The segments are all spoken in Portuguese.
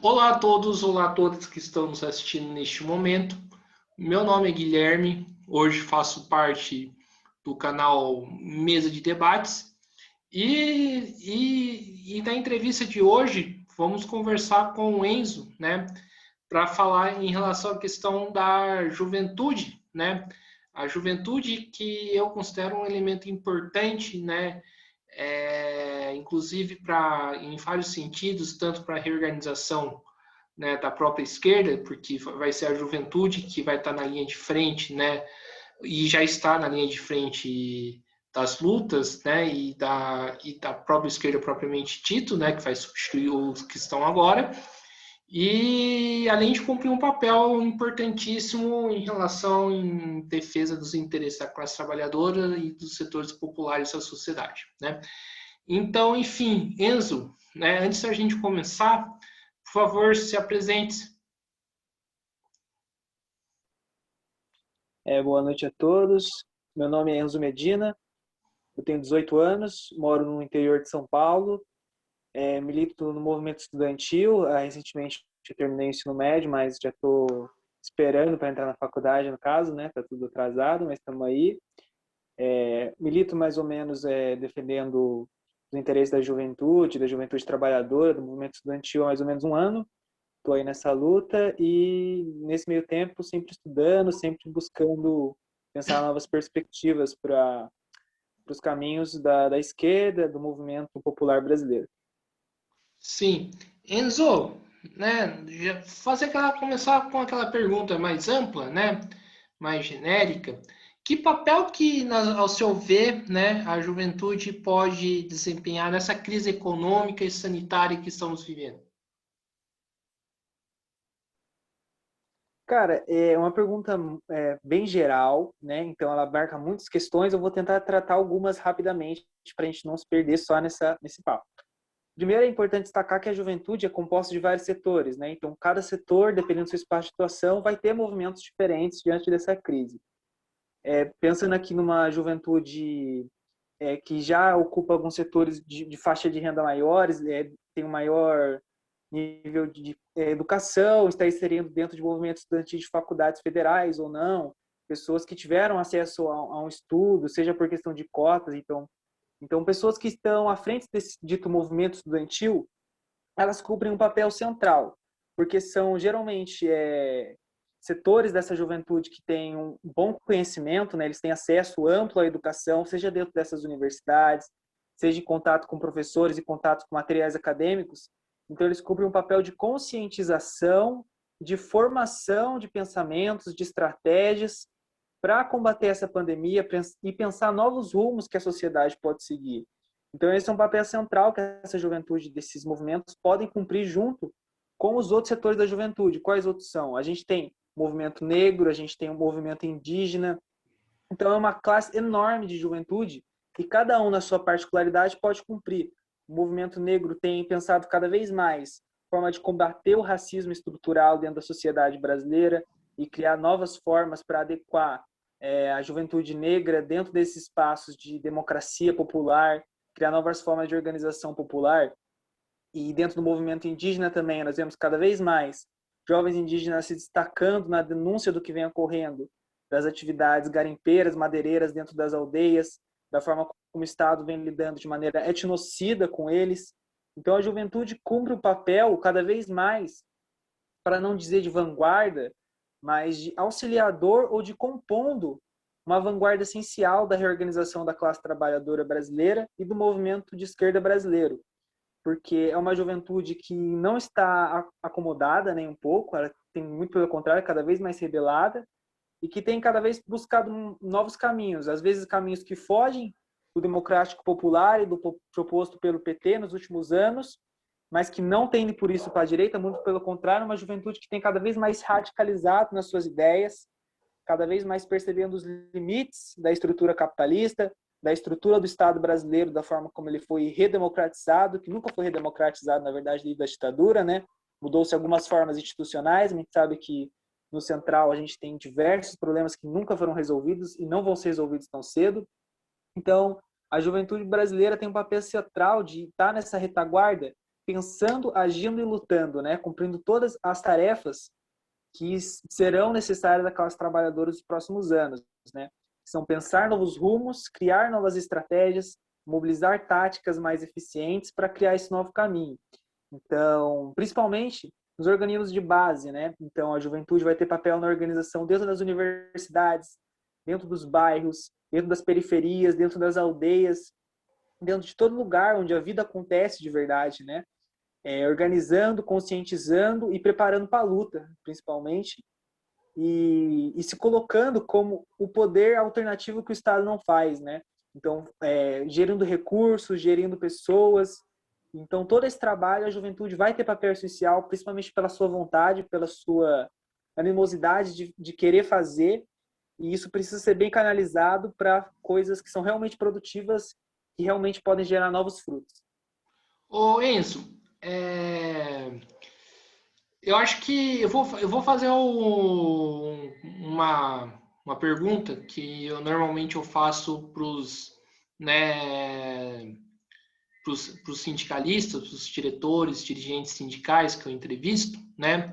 Olá a todos, olá a todas que estão nos assistindo neste momento. Meu nome é Guilherme, hoje faço parte do canal Mesa de Debates e na entrevista de hoje vamos conversar com o Enzo, né, para falar em relação à questão da juventude, né, a juventude que eu considero um elemento importante, né, inclusive em vários sentidos, tanto para a reorganização, né, da própria esquerda, porque vai ser a juventude que vai estar na linha de frente, né, e já está na linha de frente das lutas, né, e da própria esquerda propriamente dito, né, que vai substituir os que estão agora, e além de cumprir um papel importantíssimo em relação em defesa dos interesses da classe trabalhadora e dos setores populares da sociedade, né. Então, enfim, Enzo, né, antes da gente começar, por favor, se apresente. Boa noite a todos. Meu nome é Enzo Medina, eu tenho 18 anos, moro no interior de São Paulo, milito no movimento estudantil. Recentemente eu terminei o ensino médio, mas já estou esperando para entrar na faculdade, no caso, né? Tá tudo atrasado, mas estamos aí. Milito mais ou menos defendendo os interesses da juventude trabalhadora, do movimento estudantil há mais ou menos um ano. Estou aí nessa luta e, nesse meio tempo, sempre estudando, sempre buscando pensar novas perspectivas para os caminhos da esquerda, do movimento popular brasileiro. Sim. Enzo, né, começar com aquela pergunta mais ampla, né, mais genérica. Que papel que, ao seu ver, né, a juventude pode desempenhar nessa crise econômica e sanitária que estamos vivendo? Cara, é uma pergunta bem geral, né? Então ela abarca muitas questões. Eu vou tentar tratar algumas rapidamente para a gente não se perder só nesse papo. Primeiro, é importante destacar que a juventude é composta de vários setores, né? Então, cada setor, dependendo do seu espaço de atuação, vai ter movimentos diferentes diante dessa crise. Pensando aqui numa juventude que já ocupa alguns setores de faixa de renda maiores, tem um maior nível de educação, está inserindo dentro de movimentos estudantis de faculdades federais ou não, pessoas que tiveram acesso a um estudo, seja por questão de cotas. Então, pessoas que estão à frente desse dito movimento estudantil, elas cumprem um papel central, porque são geralmente setores dessa juventude que têm um bom conhecimento, né? Eles têm acesso amplo à educação, seja dentro dessas universidades, seja em contato com professores e contato com materiais acadêmicos. Então, eles cumprem um papel de conscientização, de formação de pensamentos, de estratégias para combater essa pandemia e pensar novos rumos que a sociedade pode seguir. Então, esse é um papel central que essa juventude desses movimentos podem cumprir junto com os outros setores da juventude. Quais outros são? A gente tem o movimento negro, a gente tem o movimento indígena. Então, é uma classe enorme de juventude e cada um, na sua particularidade, pode cumprir. O movimento negro tem pensado cada vez mais forma de combater o racismo estrutural dentro da sociedade brasileira e criar novas formas para adequar a juventude negra dentro desses espaços de democracia popular, criar novas formas de organização popular. E dentro do movimento indígena também, nós vemos cada vez mais jovens indígenas se destacando na denúncia do que vem ocorrendo, das atividades garimpeiras, madeireiras dentro das aldeias, da forma como o Estado vem lidando de maneira etnocida com eles. Então, a juventude cumpre o papel cada vez mais, para não dizer de vanguarda, mas de auxiliador ou de compondo uma vanguarda essencial da reorganização da classe trabalhadora brasileira e do movimento de esquerda brasileiro, porque é uma juventude que não está acomodada nem um pouco, ela tem muito pelo contrário, cada vez mais rebelada, e que tem cada vez buscado novos caminhos, às vezes caminhos que fogem do democrático popular e do proposto pelo PT nos últimos anos, mas que não tende por isso para a direita, muito pelo contrário, uma juventude que tem cada vez mais radicalizado nas suas ideias, cada vez mais percebendo os limites da estrutura capitalista, da estrutura do Estado brasileiro, da forma como ele foi redemocratizado, que nunca foi redemocratizado, na verdade, desde a ditadura, né? Mudou-se algumas formas institucionais, a gente sabe que no Central a gente tem diversos problemas que nunca foram resolvidos e não vão ser resolvidos tão cedo. Então, a juventude brasileira tem um papel central de estar nessa retaguarda, pensando, agindo e lutando, né? Cumprindo todas as tarefas que serão necessárias da classe trabalhadora nos próximos anos, né? São pensar novos rumos, criar novas estratégias, mobilizar táticas mais eficientes para criar esse novo caminho. Então, principalmente nos organismos de base, né? Então, a juventude vai ter papel na organização dentro das universidades, dentro dos bairros, dentro das periferias, dentro das aldeias, dentro de todo lugar onde a vida acontece de verdade, né? Organizando, conscientizando e preparando para a luta, principalmente, e se colocando como o poder alternativo que o Estado não faz, né? Então, gerindo recursos, gerindo pessoas. Então, todo esse trabalho, a juventude vai ter papel essencial, principalmente pela sua vontade, pela sua animosidade de querer fazer, e isso precisa ser bem canalizado para coisas que são realmente produtivas e realmente podem gerar novos frutos. Ô Enzo, eu acho que eu vou fazer uma pergunta que eu normalmente eu faço para os, né, pros sindicalistas, para os diretores, dirigentes sindicais que eu entrevisto, né?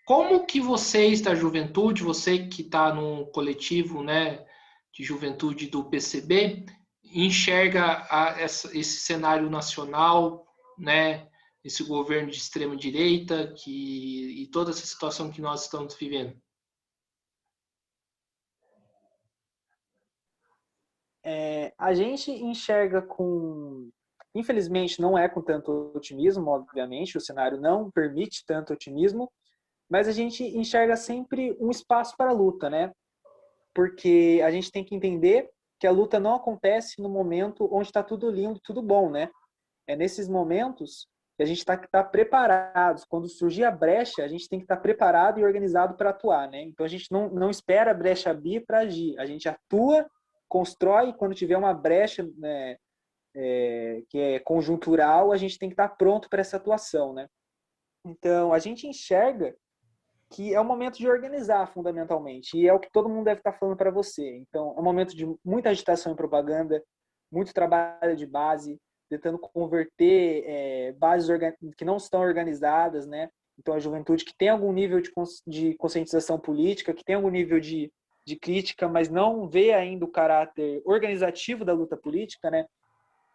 Como que vocês da juventude, você que está no coletivo, né, de juventude do PCB, enxerga esse cenário nacional, né, esse governo de extrema direita e toda essa situação que nós estamos vivendo? A gente enxerga infelizmente não é com tanto otimismo, obviamente, o cenário não permite tanto otimismo, mas a gente enxerga sempre um espaço para a luta, né? Porque a gente tem que entender que a luta não acontece no momento onde está tudo lindo, tudo bom, né? É nesses momentos que a gente está preparado. Quando surgir a brecha, a gente tem que estar preparado e organizado para atuar, né? Então a gente não espera a brecha abrir para agir. A gente atua, constrói, quando tiver uma brecha, né, que é conjuntural, a gente tem que estar pronto para essa atuação, né? Então a gente enxerga que é o momento de organizar fundamentalmente, e é o que todo mundo deve estar falando para você. Então é um momento de muita agitação e propaganda, muito trabalho de base, tentando converter bases que não estão organizadas, né? Então a juventude que tem algum nível de conscientização política, que tem algum nível de crítica, mas não vê ainda o caráter organizativo da luta política, né?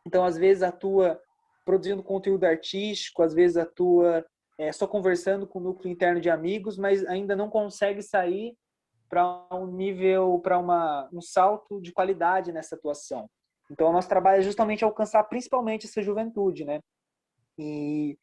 Então às vezes atua produzindo conteúdo artístico, às vezes atua só conversando com o núcleo interno de amigos, mas ainda não consegue sair para um nível, para um salto de qualidade nessa atuação. Então, o nosso trabalho é justamente alcançar principalmente essa juventude, né? E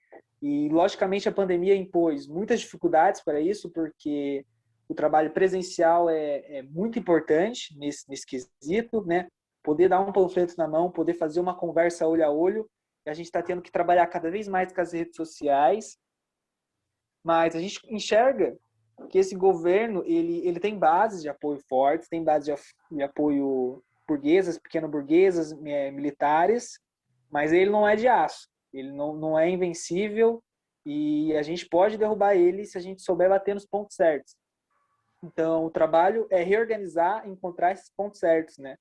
logicamente, a pandemia impôs muitas dificuldades para isso, porque o trabalho presencial é muito importante nesse quesito, né? Poder dar um panfleto na mão, poder fazer uma conversa olho a olho. E a gente está tendo que trabalhar cada vez mais com as redes sociais, mas a gente enxerga que esse governo ele tem bases de apoio fortes, tem bases de apoio burguesas, pequeno-burguesas, militares, mas ele não é de aço, ele não é invencível e a gente pode derrubar ele se a gente souber bater nos pontos certos. Então, o trabalho é reorganizar, encontrar esses pontos certos, né?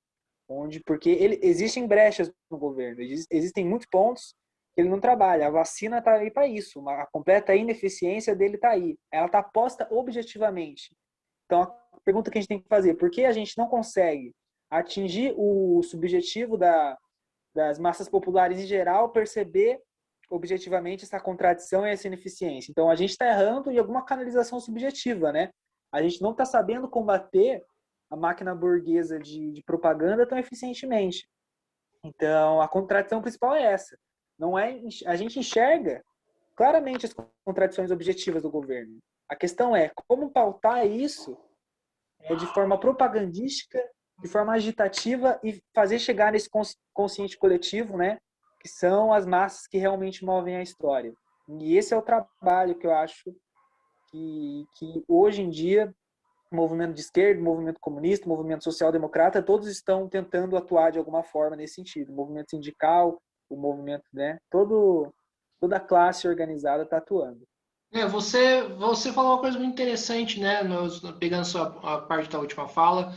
Porque existem brechas no governo, existem muitos pontos que ele não trabalha. A vacina está aí para isso, a completa ineficiência dele está aí. Ela está posta objetivamente. Então, a pergunta que a gente tem que fazer, por que a gente não consegue atingir o subjetivo das massas populares em geral, perceber objetivamente essa contradição e essa ineficiência? Então, a gente está errando em alguma canalização subjetiva, né? A gente não está sabendo combater a máquina burguesa de propaganda tão eficientemente. Então, a contradição principal é essa. Não é, a gente enxerga claramente as contradições objetivas do governo. A questão é como pautar isso de forma propagandística, de forma agitativa e fazer chegar nesse consciente coletivo, né, que são as massas que realmente movem a história. E esse é o trabalho que eu acho que hoje em dia o movimento de esquerda, o movimento comunista, o movimento social-democrata, todos estão tentando atuar de alguma forma nesse sentido. O movimento sindical, o movimento, né, toda a classe organizada está atuando. Você falou uma coisa muito interessante, né? Pegando a parte da última fala,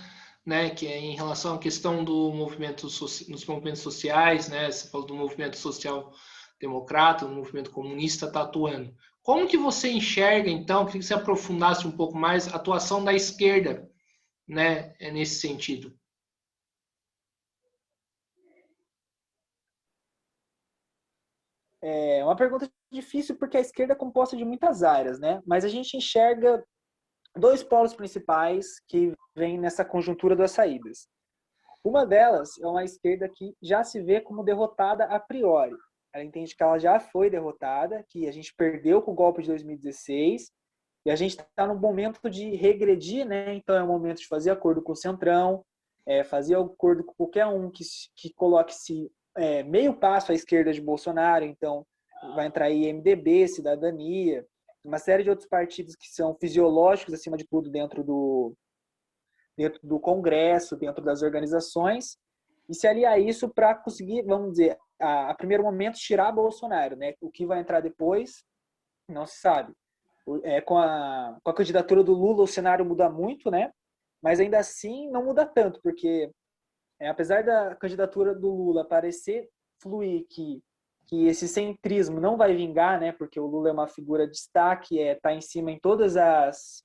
né? Que é em relação à questão do movimento dos movimentos sociais, né? Você falou do movimento social democrata, o movimento comunista está atuando. Como que você enxerga, então, queria que você aprofundasse um pouco mais a atuação da esquerda, né, nesse sentido? É uma pergunta difícil porque a esquerda é composta de muitas áreas, né? Mas a gente enxerga dois polos principais que vêm nessa conjuntura das saídas. Uma delas é uma esquerda que já se vê como derrotada a priori. Ela entende que ela já foi derrotada, que a gente perdeu com o golpe de 2016 e a gente está no momento de regredir, né? Então é o momento de fazer acordo com o Centrão, fazer acordo com qualquer um que coloque-se meio passo à esquerda de Bolsonaro. Então vai entrar aí MDB, Cidadania, uma série de outros partidos que são fisiológicos, acima de tudo, dentro do Congresso, dentro das organizações, e se aliar a isso para conseguir, vamos dizer, a primeiro momento, tirar Bolsonaro, né? O que vai entrar depois, não se sabe. Com a candidatura do Lula, o cenário muda muito, né? Mas ainda assim não muda tanto, porque apesar da candidatura do Lula parecer fluir que esse centrismo não vai vingar, né? Porque o Lula é uma figura de destaque, tá em cima em todas as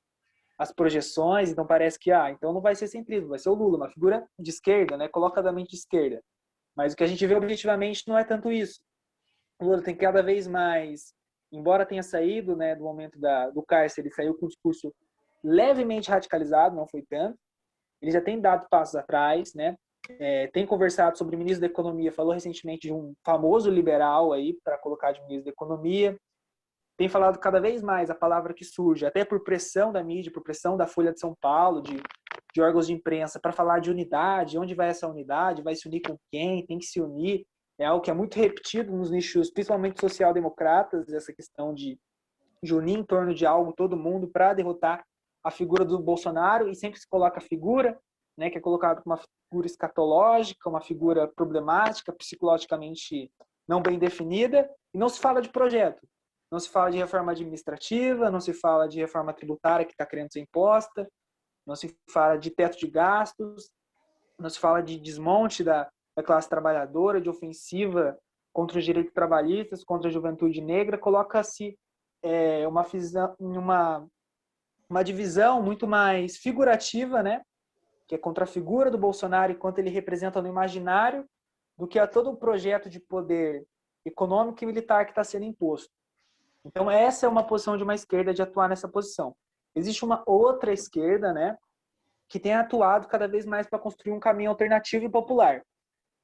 projeções, então parece que então não vai ser centrismo, vai ser o Lula, uma figura de esquerda, né? Colocadamente de esquerda. Mas o que a gente vê objetivamente não é tanto isso. O Lula tem cada vez mais, embora tenha saído, né, do momento do cárcere, ele saiu com um discurso levemente radicalizado, não foi tanto. Ele já tem dado passos atrás, né? Tem conversado sobre o ministro da Economia, falou recentemente de um famoso liberal aí para colocar de ministro da Economia. Tem falado cada vez mais a palavra que surge, até por pressão da mídia, por pressão da Folha de São Paulo, de órgãos de imprensa, para falar de unidade, onde vai essa unidade, vai se unir com quem, tem que se unir. É algo que é muito repetido nos nichos, principalmente social-democratas, essa questão de unir em torno de algo todo mundo para derrotar a figura do Bolsonaro, e sempre se coloca a figura, né, que é colocada como uma figura escatológica, uma figura problemática, psicologicamente não bem definida, e não se fala de projeto. Não se fala de reforma administrativa, não se fala de reforma tributária que está querendo ser imposta, não se fala de teto de gastos, não se fala de desmonte da classe trabalhadora, de ofensiva contra os direitos trabalhistas, contra a juventude negra. Coloca-se uma divisão muito mais figurativa, né? Que é contra a figura do Bolsonaro e quanto ele representa no imaginário, do que a todo o projeto de poder econômico e militar que está sendo imposto. Então, essa é uma posição de uma esquerda de atuar nessa posição. Existe uma outra esquerda, né, que tem atuado cada vez mais para construir um caminho alternativo e popular.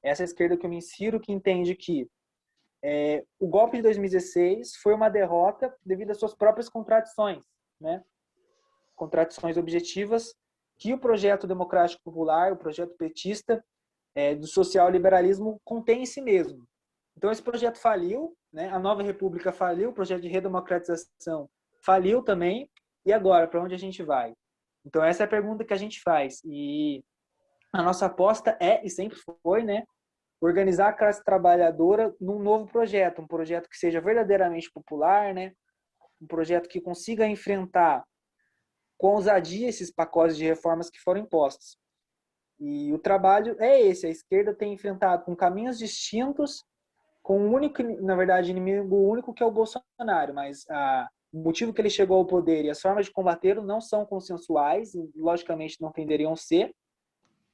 Essa esquerda que eu me insiro, que entende que o golpe de 2016 foi uma derrota devido às suas próprias contradições, né? Contradições objetivas que o projeto democrático popular, o projeto petista, do social-liberalismo contém em si mesmo. Então, esse projeto faliu, né? A Nova República faliu, o projeto de redemocratização faliu também. E agora, para onde a gente vai? Então, essa é a pergunta que a gente faz. E a nossa aposta e sempre foi, né, organizar a classe trabalhadora num novo projeto, um projeto que seja verdadeiramente popular, né, um projeto que consiga enfrentar com ousadia esses pacotes de reformas que foram impostos. E o trabalho é esse, a esquerda tem enfrentado com caminhos distintos, com um único, na verdade, inimigo único, que é o Bolsonaro, mas o motivo que ele chegou ao poder e as formas de combatê-lo não são consensuais, e logicamente não tenderiam a ser,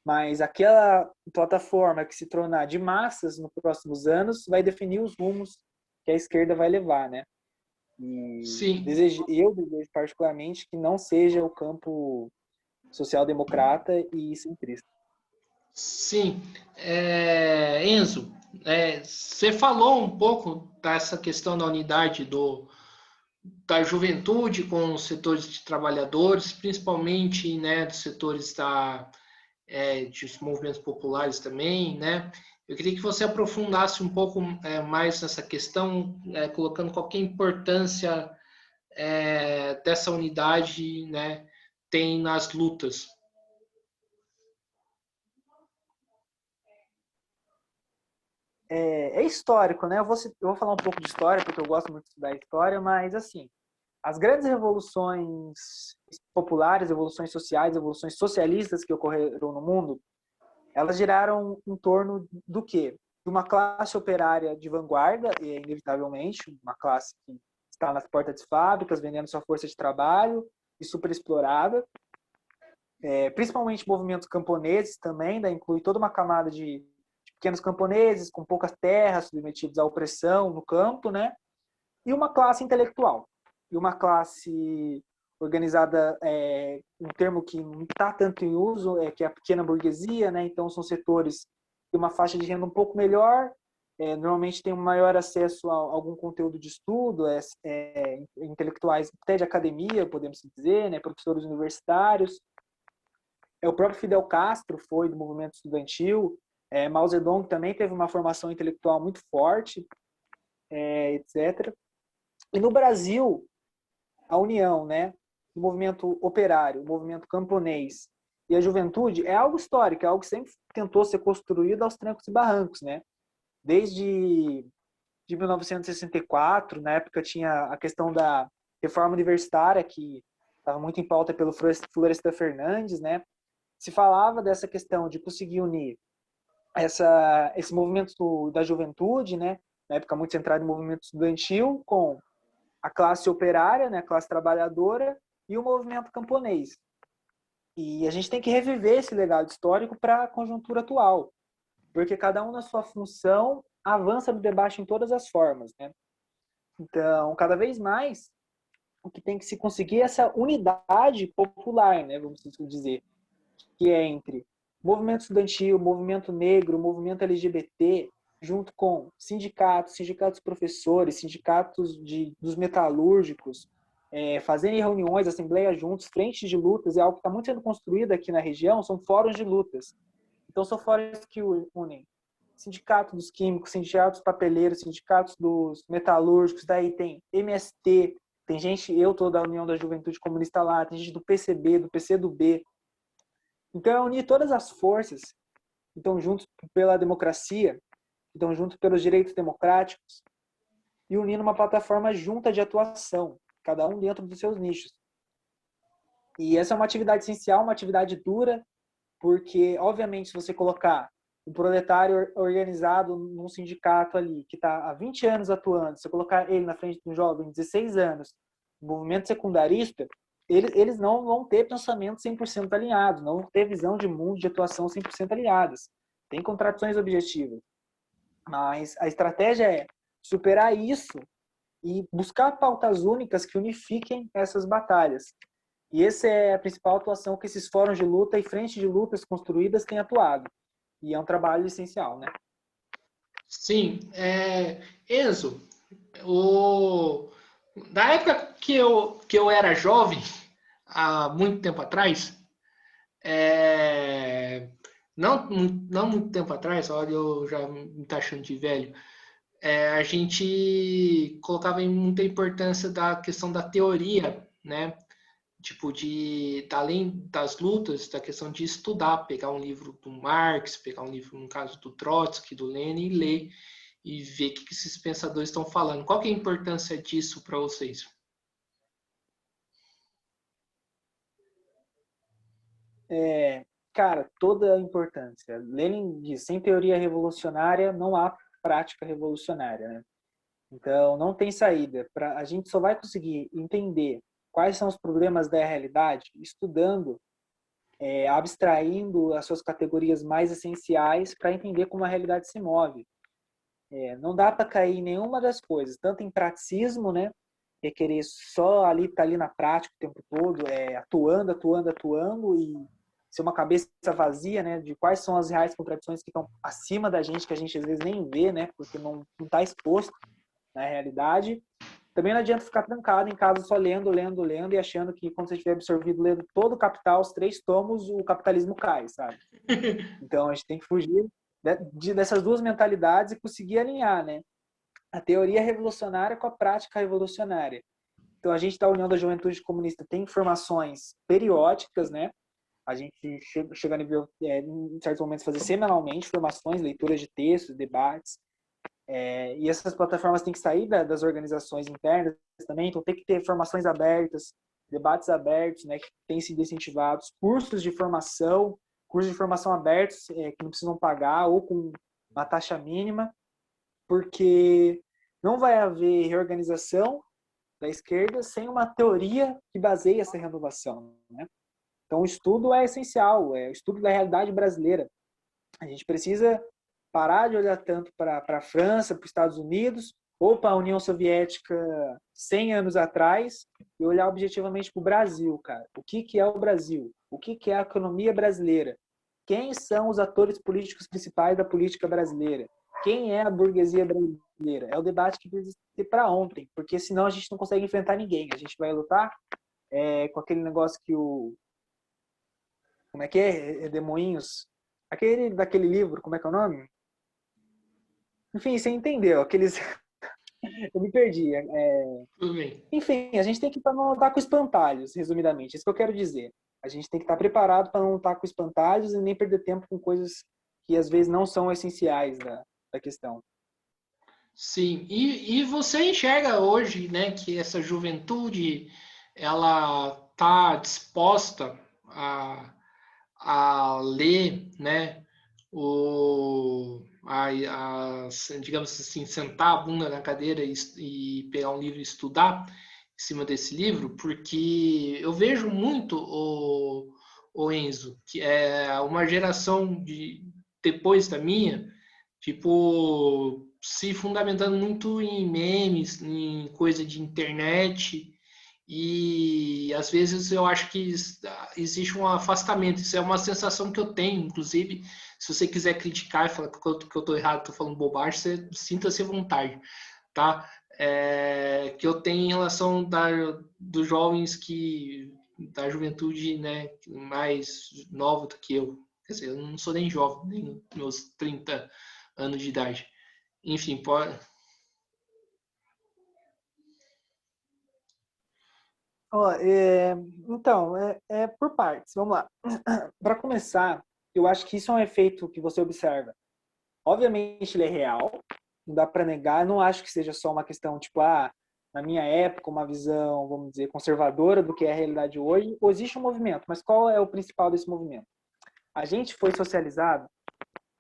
mas aquela plataforma que se tornar de massas nos próximos anos vai definir os rumos que a esquerda vai levar, né? E Sim. eu desejo particularmente que não seja o campo social-democrata e centrista. Sim. Enzo, você falou um pouco dessa questão da unidade da juventude com os setores de trabalhadores, principalmente, né, dos setores de movimentos populares também, né? Eu queria que você aprofundasse um pouco mais nessa questão, colocando qualquer importância dessa unidade, né, tem nas lutas. É histórico, né? Eu vou falar um pouco de história, porque eu gosto muito de estudar história, mas, assim, as grandes revoluções populares, revoluções sociais, revoluções socialistas que ocorreram no mundo, elas giraram em torno do quê? uma classe operária de vanguarda, e inevitavelmente, uma classe que está nas portas de fábricas, vendendo sua força de trabalho e super explorada. Principalmente movimentos camponeses também, inclui toda uma camada de pequenos camponeses com poucas terras, submetidos à opressão no campo, né? E uma classe intelectual. E uma classe organizada, um termo que não está tanto em uso, que é a pequena burguesia, né? Então, são setores de uma faixa de renda um pouco melhor, normalmente tem um maior acesso a algum conteúdo de estudo, intelectuais até de academia, podemos dizer, né? Professores universitários. O próprio Fidel Castro foi do movimento estudantil, Mao Zedong também teve uma formação intelectual muito forte, etc. E no Brasil, a união, né, o movimento operário, o movimento camponês e a juventude é algo histórico, é algo que sempre tentou ser construído aos trancos e barrancos, né? Desde 1964, na época tinha a questão da reforma universitária, que estava muito em pauta pelo Florestan Fernandes, né? Se falava dessa questão de conseguir unir esse movimento da juventude, né? Na época muito centrado no movimento estudantil, com a classe operária, né? A classe trabalhadora e o movimento camponês. E a gente tem que reviver esse legado histórico para a conjuntura atual, porque cada um na sua função avança no debate em todas as formas, né? Então, cada vez mais, o que tem que se conseguir é essa unidade popular, né? Vamos dizer, que é entre movimento estudantil, movimento negro, movimento LGBT, junto com sindicatos professores, sindicatos dos metalúrgicos, fazendo reuniões, assembleias juntos, frentes de lutas, é algo que está muito sendo construído aqui na região, são fóruns de lutas. Então, são fóruns que unem sindicato dos químicos, sindicatos papeleiros, sindicatos dos metalúrgicos, daí tem MST, tem gente, eu tô da União da Juventude Comunista lá, tem gente do PCB, do PCdoB. Então, é unir todas as forças que estão juntos pela democracia, que estão juntos pelos direitos democráticos, e unir numa plataforma junta de atuação, cada um dentro dos seus nichos. E essa é uma atividade essencial, uma atividade dura, porque, obviamente, se você colocar um proletário organizado num sindicato ali, que está há 20 anos atuando, se você colocar ele na frente de um jovem de 16 anos, movimento secundarista, eles não vão ter pensamento 100% alinhados, não vão ter visão de mundo, de atuação 100% alinhadas. Tem contradições objetivas. Mas a estratégia é superar isso e buscar pautas únicas que unifiquem essas batalhas. E essa é a principal atuação que esses fóruns de luta e frentes de lutas construídas têm atuado. E é um trabalho essencial, né? Sim. Enzo, da época que eu era jovem, há muito tempo atrás, não muito tempo atrás, olha, eu já me tá achando de velho, a gente colocava em muita importância da questão da teoria, né? Tipo, além das lutas, da questão de estudar, pegar um livro do Marx, pegar um livro, no caso, do Trotsky, do Lenin, e ler e ver o que esses pensadores estão falando. Qual que é a importância disso para vocês? Cara, toda a importância. Lenin diz, sem teoria revolucionária não há prática revolucionária, né? Então, não tem saída. A gente só vai conseguir entender quais são os problemas da realidade estudando, abstraindo as suas categorias mais essenciais para entender como a realidade se move. Não dá para cair em nenhuma das coisas, tanto em praticismo, né? Que é querer só estar ali na prática o tempo todo, atuando e ser uma cabeça vazia, né? De quais são as reais contradições que estão acima da gente, que a gente às vezes nem vê, né? Porque não está exposto na realidade. Também não adianta ficar trancado em casa só lendo e achando que quando você tiver absorvido lendo todo o Capital, os 3 tomos, o capitalismo cai, sabe? Então a gente tem que fugir dessas duas mentalidades e conseguir alinhar, né? A teoria revolucionária com a prática revolucionária. Então a gente da União da Juventude Comunista tem informações periódicas, né? A gente chega a nível, em certos momentos, fazer semanalmente formações, leituras de textos, debates. E essas plataformas têm que sair das organizações internas também, então tem que ter formações abertas, debates abertos, né, que têm sido incentivados, cursos de formação abertos, que não precisam pagar, ou com uma taxa mínima, porque não vai haver reorganização da esquerda sem uma teoria que baseie essa renovação, né? Então, o estudo é essencial, é o estudo da realidade brasileira. A gente precisa parar de olhar tanto para a França, para os Estados Unidos, ou para a União Soviética 100 anos atrás, e olhar objetivamente para o Brasil, cara. O que é o Brasil? O que é a economia brasileira? Quem são os atores políticos principais da política brasileira? Quem é a burguesia brasileira? É o debate que precisa ter para ontem, porque senão a gente não consegue enfrentar ninguém. A gente vai lutar com aquele negócio que o... Como é que é? Demoinhos? Daquele livro, como é que é o nome? Enfim, você entendeu. Aqueles... Eu me perdi. Tudo bem. Enfim, a gente tem que não lutar com espantalhos, resumidamente. Isso que eu quero dizer. A gente tem que estar preparado para não lutar com espantalhos e nem perder tempo com coisas que às vezes não são essenciais da questão. Sim, e você enxerga hoje, né, que essa juventude ela está disposta a ler, né, digamos assim, sentar a bunda na cadeira e pegar um livro e estudar em cima desse livro, porque eu vejo muito o Enzo, que é uma geração depois da minha, tipo, se fundamentando muito em memes, em coisa de internet, e às vezes eu acho que existe um afastamento. Isso é uma sensação que eu tenho, inclusive, se você quiser criticar e falar que eu estou errado, estou falando bobagem, você sinta-se à vontade, tá? Que eu tenho em relação dos jovens da juventude, né, mais nova do que eu. Quer dizer, eu não sou nem jovem, nem meus 30 anos de idade. Enfim, pode. Ó, então, é por partes. Vamos lá. Para começar, eu acho que isso é um efeito que você observa. Obviamente, ele é real, não dá para negar. Eu não acho que seja só uma questão, tipo, na minha época, uma visão, vamos dizer, conservadora do que é a realidade hoje. Ou existe um movimento, mas qual é o principal desse movimento? A gente foi socializado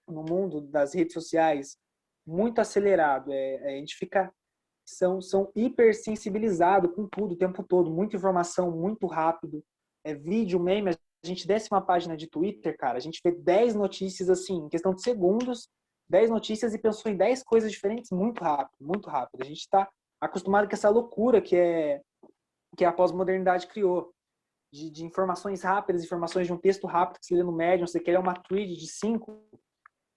no mundo das redes sociais muito acelerado. A gente fica são hipersensibilizados com tudo o tempo todo, muita informação, muito rápido. Vídeo, meme, a gente desce uma página de Twitter, cara, a gente vê 10 notícias assim, em questão de segundos, 10 notícias e pensou em 10 coisas diferentes muito rápido, muito rápido. A gente está acostumado com essa loucura que a pós-modernidade criou. De informações rápidas, informações de um texto rápido que você lê no Medium, você quer uma thread de 5,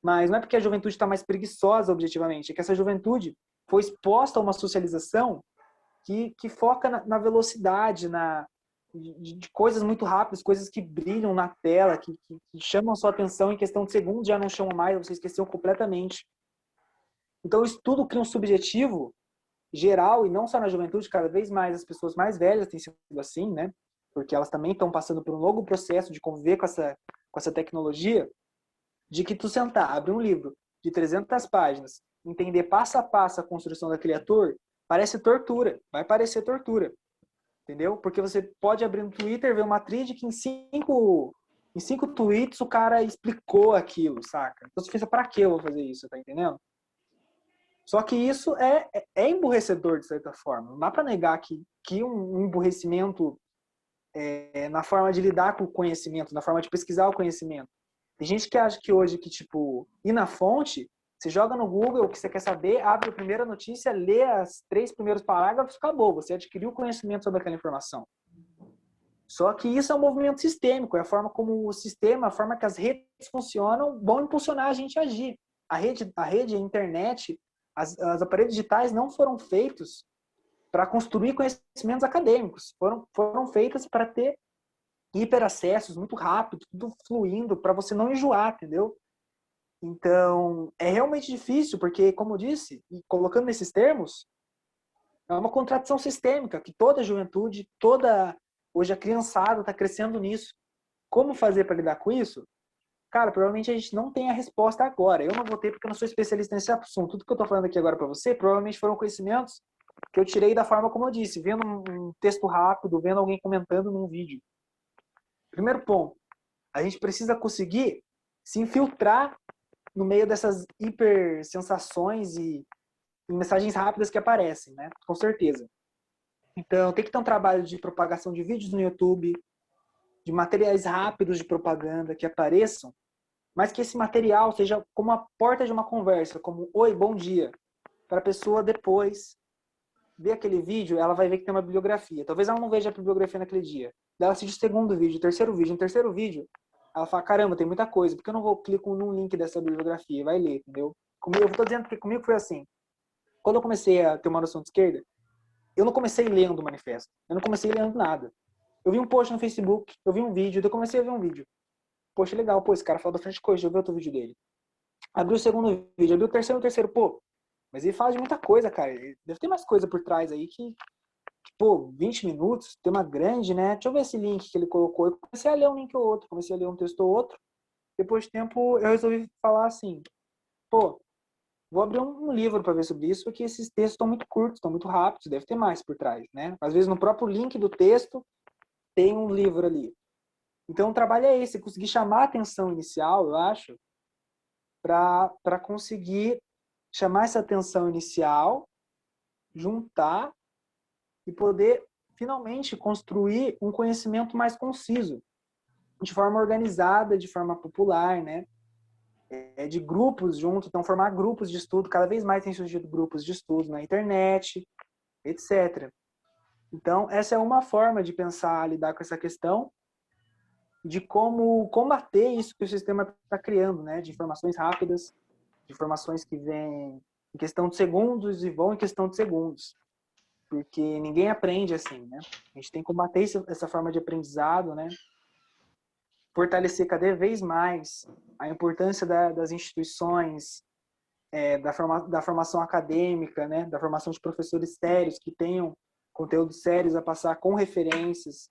mas não é porque a juventude está mais preguiçosa, objetivamente, é que essa juventude foi exposta a uma socialização que foca na velocidade, de coisas muito rápidas, coisas que brilham na tela, que chamam a sua atenção em questão de segundos, já não chamam mais, você esqueceu completamente. Então, isso tudo cria um subjetivo geral, e não só na juventude, cada vez mais as pessoas mais velhas têm sido assim, né? Porque elas também estão passando por um longo processo de conviver com essa tecnologia, de que tu sentar, abrir um livro de 300 páginas, entender passo a passo a construção daquele ator, parece tortura, vai parecer tortura, entendeu? Porque você pode abrir no Twitter, ver uma thread que em cinco tweets o cara explicou aquilo, saca? Então você pensa, pra que eu vou fazer isso, tá entendendo? Só que isso é emburrecedor, de certa forma. Não dá pra negar que um emburrecimento na forma de lidar com o conhecimento, na forma de pesquisar o conhecimento. Tem gente que acha que hoje, que tipo, ir na fonte, você joga no Google o que você quer saber, abre a primeira notícia, lê as 3 primeiros parágrafos, acabou. Você adquiriu conhecimento sobre aquela informação. Só que isso é um movimento sistêmico, é a forma como o sistema, a forma que as redes funcionam, vão impulsionar a gente a agir. A internet, as aparelhos digitais não foram feitos para construir conhecimentos acadêmicos, foram feitas para ter hiperacessos muito rápido, tudo fluindo, para você não enjoar, entendeu? Então, é realmente difícil, porque, como eu disse, e colocando nesses termos, é uma contradição sistêmica, que toda a juventude, hoje a criançada está crescendo nisso. Como fazer para lidar com isso? Cara, provavelmente a gente não tem a resposta agora. Eu não vou ter porque eu não sou especialista nesse assunto. Tudo que eu estou falando aqui agora para você, provavelmente foram conhecimentos que eu tirei da forma como eu disse, vendo um texto rápido, vendo alguém comentando num vídeo. Primeiro ponto, a gente precisa conseguir se infiltrar no meio dessas hiper sensações e mensagens rápidas que aparecem, né? Com certeza. Então, tem que ter um trabalho de propagação de vídeos no YouTube, de materiais rápidos de propaganda que apareçam, mas que esse material seja como a porta de uma conversa, como oi, bom dia, para a pessoa depois ver aquele vídeo, ela vai ver que tem uma bibliografia. Talvez ela não veja a bibliografia naquele dia. Daí ela assiste o segundo vídeo, o terceiro vídeo. No terceiro vídeo, ela fala, caramba, tem muita coisa, porque eu não vou clicar num link dessa bibliografia? Vai ler, entendeu? Comigo, eu tô dizendo que comigo foi assim. Quando eu comecei a ter uma noção de esquerda, eu não comecei lendo o manifesto. Eu não comecei lendo nada. Eu vi um post no Facebook, eu vi um vídeo, eu comecei a ver um vídeo. Poxa, legal, pô, esse cara fala bastante coisa, deixa eu ver outro vídeo dele. Abri o segundo vídeo, abri o terceiro, pô, mas ele fala de muita coisa, cara. Deve ter mais coisa por trás aí pô, 20 minutos, tem uma grande, né? Deixa eu ver esse link que ele colocou. Eu comecei a ler um link ou outro, comecei a ler um texto ou outro. Depois de tempo, eu resolvi falar assim, pô, vou abrir um livro para ver sobre isso, porque esses textos estão muito curtos, estão muito rápidos, deve ter mais por trás, né? Às vezes no próprio link do texto tem um livro ali. Então o trabalho é esse, conseguir chamar a atenção inicial, eu acho, para conseguir chamar essa atenção inicial, juntar e poder finalmente construir um conhecimento mais conciso, de forma organizada, de forma popular, né? De grupos junto, então formar grupos de estudo, cada vez mais tem surgido grupos de estudo na internet, etc. Então, essa é uma forma de pensar, lidar com essa questão de como combater isso que o sistema está criando, né? De informações rápidas, de informações que vêm em questão de segundos e vão em questão de segundos. Porque ninguém aprende assim, né? A gente tem que combater essa forma de aprendizado, né? Fortalecer cada vez mais a importância das instituições, da formação acadêmica, né? Da formação de professores sérios que tenham conteúdos sérios a passar com referências.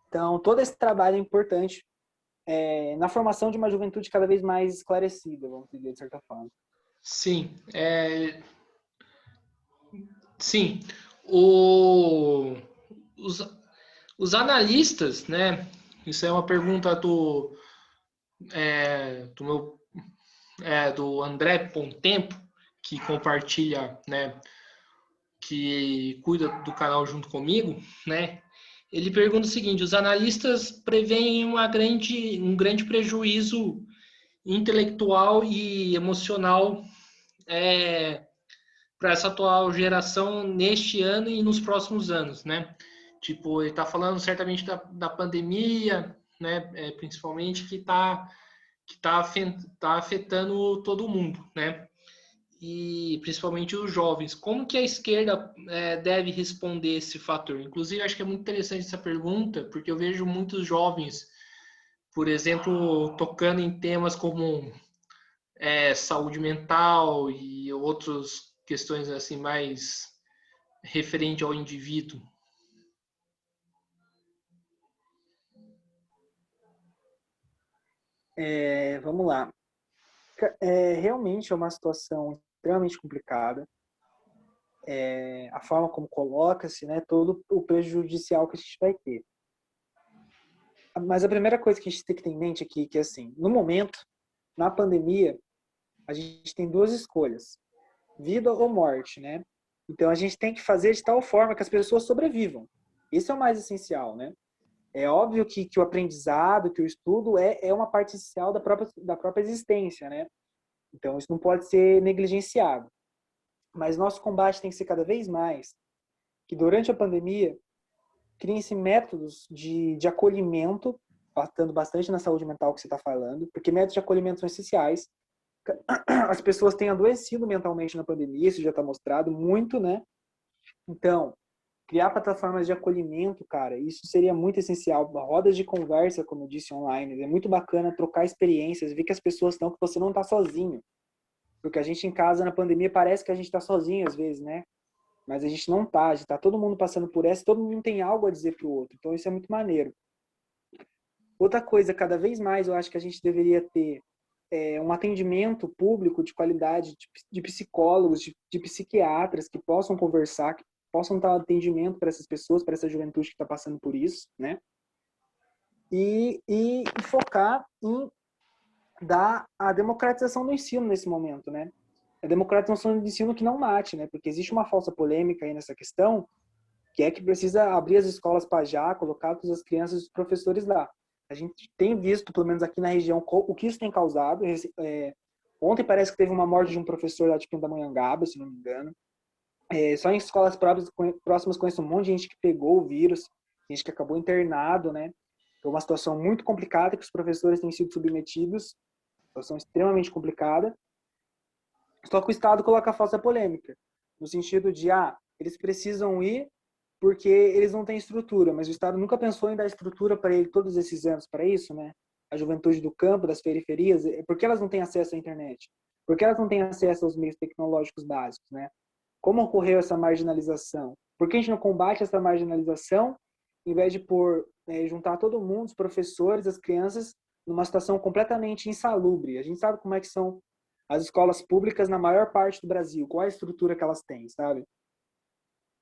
Então, todo esse trabalho é importante na formação de uma juventude cada vez mais esclarecida, vamos dizer, de certa forma. Sim, sim. O, os, os analistas, né? Isso é uma pergunta do André Pontempo, que compartilha, né? Que cuida do canal junto comigo, né? Ele pergunta o seguinte: os analistas preveem um grande prejuízo intelectual e emocional para essa atual geração neste ano e nos próximos anos, né? Tipo, ele está falando certamente da pandemia, né? Principalmente tá afetando todo mundo, né? E principalmente os jovens. Como que a esquerda deve responder esse fator? Inclusive, acho que é muito interessante essa pergunta, porque eu vejo muitos jovens, por exemplo, tocando em temas como saúde mental e outras questões assim mais referente ao indivíduo. Vamos lá. Realmente é uma situação extremamente complicada. A forma como coloca-se, né, todo o prejudicial que a gente vai ter. Mas a primeira coisa que a gente tem que ter em mente aqui, que é assim, no momento, na pandemia, a gente tem duas escolhas, vida ou morte, né? Então a gente tem que fazer de tal forma que as pessoas sobrevivam. Isso é o mais essencial, né? É óbvio que o aprendizado, que o estudo é uma parte essencial da própria existência, né? Então isso não pode ser negligenciado. Mas nosso combate tem que ser cada vez mais que durante a pandemia criem-se métodos de acolhimento, batendo bastante na saúde mental que você está falando, porque métodos de acolhimento são essenciais. As pessoas têm adoecido mentalmente na pandemia, isso já está mostrado muito, né? Então, criar plataformas de acolhimento, cara, isso seria muito essencial. Rodas de conversa, como eu disse, online. É muito bacana trocar experiências, ver que as pessoas estão, que você não está sozinho. Porque a gente em casa, na pandemia, parece que a gente está sozinho às vezes, né? Mas a gente não tá, a gente tá todo mundo passando por essa, todo mundo tem algo a dizer pro outro. Então isso é muito maneiro. Outra coisa, cada vez mais eu acho que a gente deveria ter um atendimento público de qualidade de psicólogos, de psiquiatras que possam conversar, que possam dar atendimento para essas pessoas, para essa juventude que está passando por isso, né? E focar a democratização do ensino nesse momento, né? A democratização do ensino que não mate, né? Porque existe uma falsa polêmica aí nessa questão, que é que precisa abrir as escolas para já, colocar todas as crianças e os professores lá. A gente tem visto, pelo menos aqui na região, o que isso tem causado. Ontem parece que teve uma morte de um professor lá de Pindamonhangaba, se não me engano. Só em escolas próximas conheço um monte de gente que pegou o vírus, gente que acabou internado, né? É uma situação muito complicada que os professores têm sido submetidos, situação extremamente complicada. Só que o Estado coloca a falsa polêmica, no sentido de, eles precisam ir porque eles não têm estrutura, mas o Estado nunca pensou em dar estrutura para ele todos esses anos para isso, né? A juventude do campo, das periferias, por que elas não têm acesso à internet? Por que elas não têm acesso aos meios tecnológicos básicos, né? Como ocorreu essa marginalização? Por que a gente não combate essa marginalização em vez de juntar todo mundo, os professores, as crianças, numa situação completamente insalubre? A gente sabe como é que são as escolas públicas na maior parte do Brasil, qual é a estrutura que elas têm, sabe?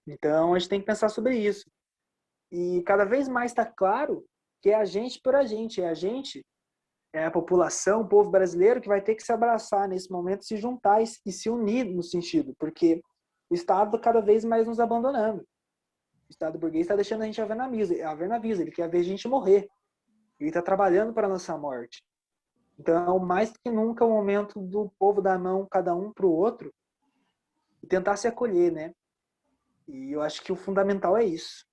Então, a gente tem que pensar sobre isso. E cada vez mais está claro que é a gente por a gente, é a população, o povo brasileiro que vai ter que se abraçar nesse momento, se juntar e se unir no sentido, porque o Estado cada vez mais nos abandonando. O Estado burguês está deixando a gente a ver navios, ele quer ver a gente morrer. Ele está trabalhando para a nossa morte. Então, mais do que nunca, é o momento do povo dar a mão cada um para o outro e tentar se acolher, né? E eu acho que o fundamental é isso.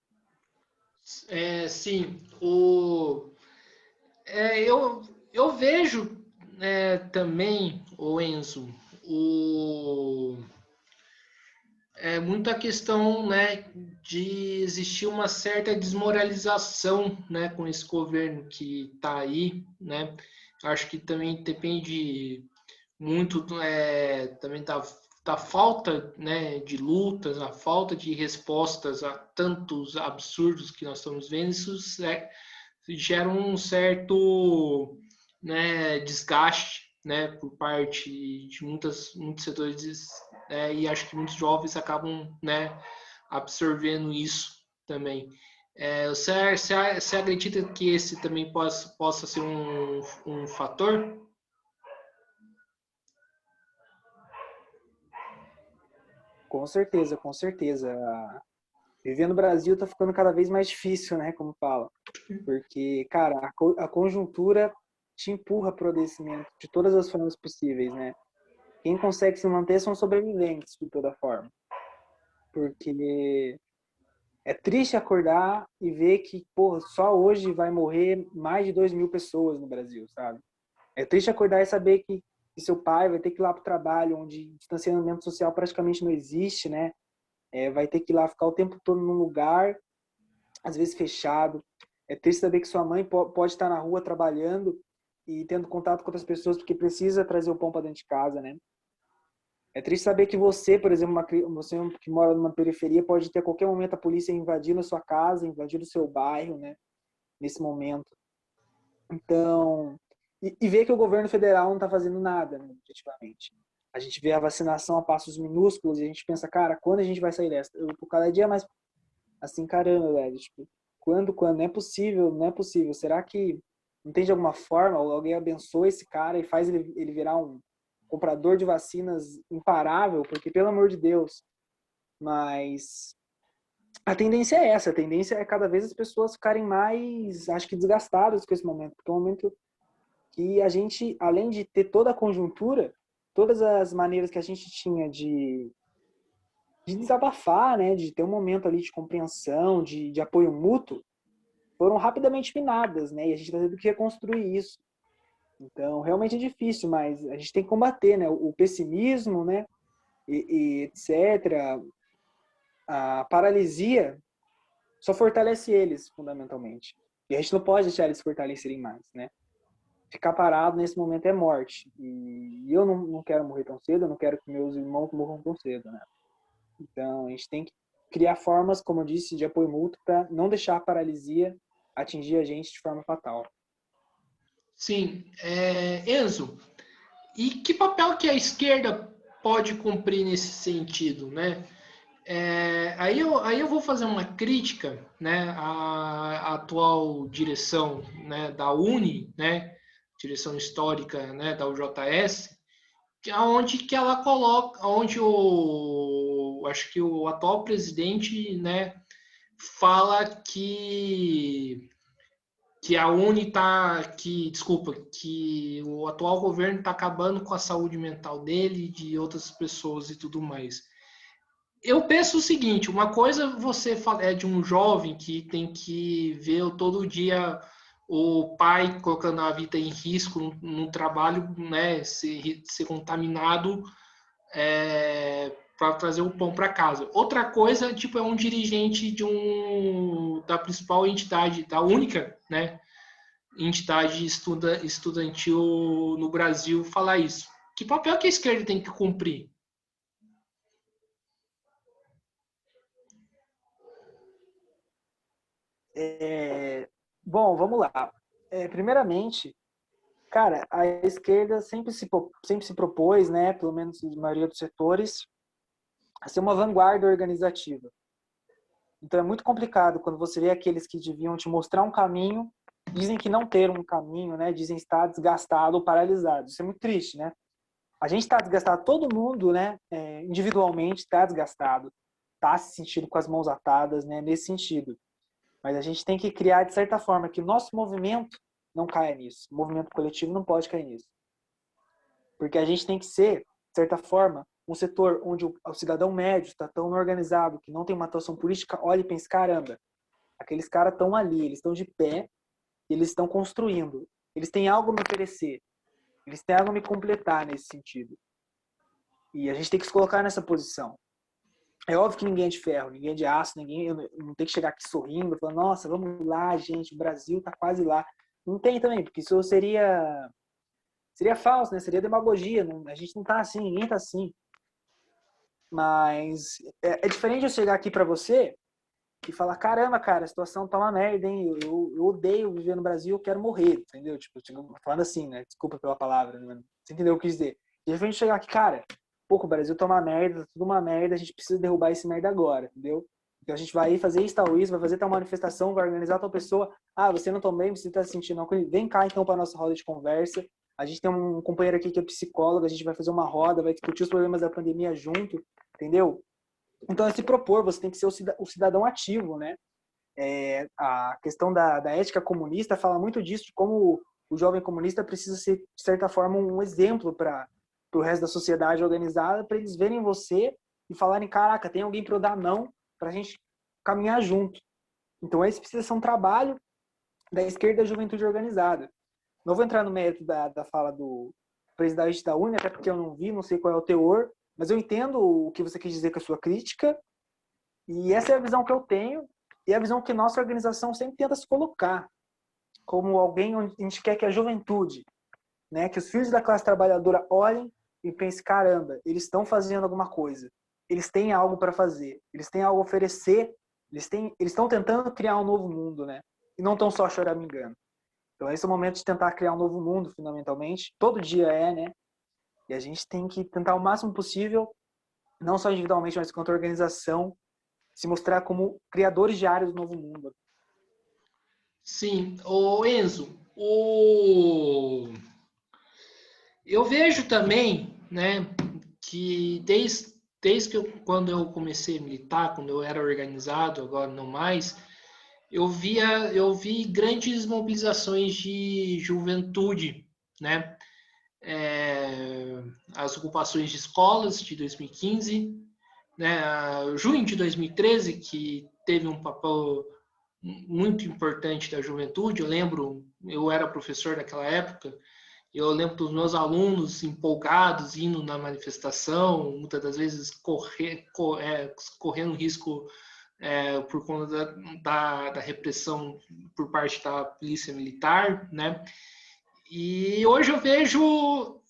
Sim, eu vejo também, o Enzo, muito a questão, né, de existir uma certa desmoralização, né, com esse governo que está aí, né. Acho que também depende muito também da falta, né, de lutas, a falta de respostas a tantos absurdos que nós estamos vendo. Isso gera um certo, né, desgaste, né, por parte de muitos setores, e acho que muitos jovens acabam, né, absorvendo isso também. Você acredita que esse também possa ser um fator? Com certeza, com certeza. Viver no Brasil está ficando cada vez mais difícil, né, como fala. Porque, cara, a conjuntura te empurra para o adoecimento de todas as formas possíveis, né? Quem consegue se manter são sobreviventes, de toda forma. Porque é triste acordar e ver que, porra, só hoje vai morrer mais de 2.000 pessoas no Brasil, sabe? É triste acordar e saber que seu pai vai ter que ir lá para o trabalho, onde distanciamento social praticamente não existe, né? Vai ter que ir lá ficar o tempo todo num lugar, às vezes fechado. É triste saber que sua mãe pode estar na rua trabalhando e tendo contato com outras pessoas porque precisa trazer o pão para dentro de casa, né? É triste saber que você, por exemplo, você que mora numa periferia, pode ter a qualquer momento a polícia invadindo a sua casa, invadindo o seu bairro, né? Nesse momento. Então, e ver que o governo federal não está fazendo nada, né, objetivamente. A gente vê a vacinação a passos minúsculos e a gente pensa, cara, quando a gente vai sair dessa? Eu tô cada dia mais assim, caramba, velho. Tipo, quando? Não é possível, não é possível. Será que não tem de alguma forma, ou alguém abençoa esse cara e faz ele virar um comprador de vacinas imparável? Porque, pelo amor de Deus. Mas a tendência é essa. A tendência é cada vez as pessoas ficarem mais, acho que, desgastadas com esse momento. Porque é um momento que a gente, além de ter toda a conjuntura, todas as maneiras que a gente tinha de desabafar, né, de ter um momento ali de compreensão, de apoio mútuo, foram rapidamente minadas, né, e a gente está tendo que reconstruir isso. Então, realmente é difícil, mas a gente tem que combater, né, o pessimismo, né, e etc. A paralisia só fortalece eles, fundamentalmente. E a gente não pode deixar eles fortalecerem mais, né. Ficar parado nesse momento é morte. E eu não quero morrer tão cedo, eu não quero que meus irmãos morram tão cedo, né. Então, a gente tem que criar formas, como eu disse, de apoio mútuo para não deixar a paralisia atingir a gente de forma fatal. Sim. Enzo, e que papel que a esquerda pode cumprir nesse sentido, né? Aí eu vou fazer uma crítica, né, à atual direção, né, da Uni, né, direção histórica, né, da UJS, onde que ela coloca, onde acho que o atual presidente, né, fala que a Uni tá, que o atual governo está acabando com a saúde mental dele e de outras pessoas e tudo mais. Eu penso o seguinte, uma coisa você é de um jovem que tem que ver todo dia o pai colocando a vida em risco no trabalho, né, ser contaminado para trazer o pão para casa. Outra coisa, tipo, é um dirigente da principal entidade, da única, né, entidade estudantil no Brasil falar isso. Que papel que a esquerda tem que cumprir? Bom, vamos lá. Primeiramente, cara, a esquerda sempre se propôs, né, pelo menos na maioria dos setores, a ser uma vanguarda organizativa. Então é muito complicado quando você vê aqueles que deviam te mostrar um caminho, dizem que não ter um caminho, né, dizem estar desgastado ou paralisado. Isso é muito triste, né? A gente está desgastado, todo mundo, né, individualmente está desgastado, está se sentindo com as mãos atadas, né, nesse sentido. Mas a gente tem que criar, de certa forma, que o nosso movimento não caia nisso. O movimento coletivo não pode cair nisso. Porque a gente tem que ser, de certa forma, um setor onde o cidadão médio está tão organizado, que não tem uma atuação política, olha e pensa, caramba, aqueles caras estão ali, eles estão de pé, eles estão construindo, eles têm algo a me oferecer, eles têm algo a me completar nesse sentido. E a gente tem que se colocar nessa posição. É óbvio que ninguém é de ferro, ninguém é de aço, ninguém não tem que chegar aqui sorrindo, falando, nossa, vamos lá, gente, o Brasil tá quase lá. Não tem também, porque isso seria falso, né? Seria demagogia. A gente não tá assim, ninguém tá assim. Mas é diferente eu chegar aqui para você e falar, caramba, cara, a situação tá uma merda, hein? Eu odeio viver no Brasil, eu quero morrer, entendeu? Tipo, falando assim, né? Desculpa pela palavra, né? Você entendeu o que eu quis dizer? De repente chegar aqui, cara, pô, o Brasil tá uma merda, tá tudo uma merda, a gente precisa derrubar esse merda agora, entendeu? Então a gente vai fazer isso, tal isso, vai fazer tal manifestação, vai organizar tal pessoa. Ah, você não tá bem, você tá se sentindo uma coisa. Vem cá então pra nossa roda de conversa. A gente tem um companheiro aqui que é psicólogo, a gente vai fazer uma roda, vai discutir os problemas da pandemia junto, entendeu? Então é se propor, você tem que ser o cidadão ativo, né? A questão da ética comunista fala muito disso, de como o jovem comunista precisa ser, de certa forma, um exemplo para o resto da sociedade organizada, para eles verem você e falarem, caraca, tem alguém para eu dar a mão para a gente caminhar junto. Então esse precisa ser um trabalho da esquerda da juventude organizada. Não vou entrar no mérito da fala do presidente da UNE, até porque eu não vi, não sei qual é o teor, mas eu entendo o que você quis dizer com a sua crítica, e essa é a visão que eu tenho, e a visão que nossa organização sempre tenta se colocar, como alguém onde a gente quer que a juventude, né, que os filhos da classe trabalhadora olhem e pensem, caramba, eles estão fazendo alguma coisa, eles têm algo para fazer, eles têm algo a oferecer, eles estão tentando criar um novo mundo, né? E não estão só choramingando. Então esse é o momento de tentar criar um novo mundo, fundamentalmente. Todo dia né? E a gente tem que tentar o máximo possível, não só individualmente, mas quanto organização, se mostrar como criadores diários do novo mundo. Sim, o Enzo, eu vejo também, né, que desde quando eu comecei a militar, quando eu era organizado, agora não mais, eu vi grandes mobilizações de juventude, né? As ocupações de escolas de 2015, né? Junho de 2013, que teve um papel muito importante da juventude. Eu lembro, eu era professor naquela época, eu lembro dos meus alunos empolgados indo na manifestação, muitas das vezes correndo risco por conta da repressão por parte da polícia militar, né? E hoje eu vejo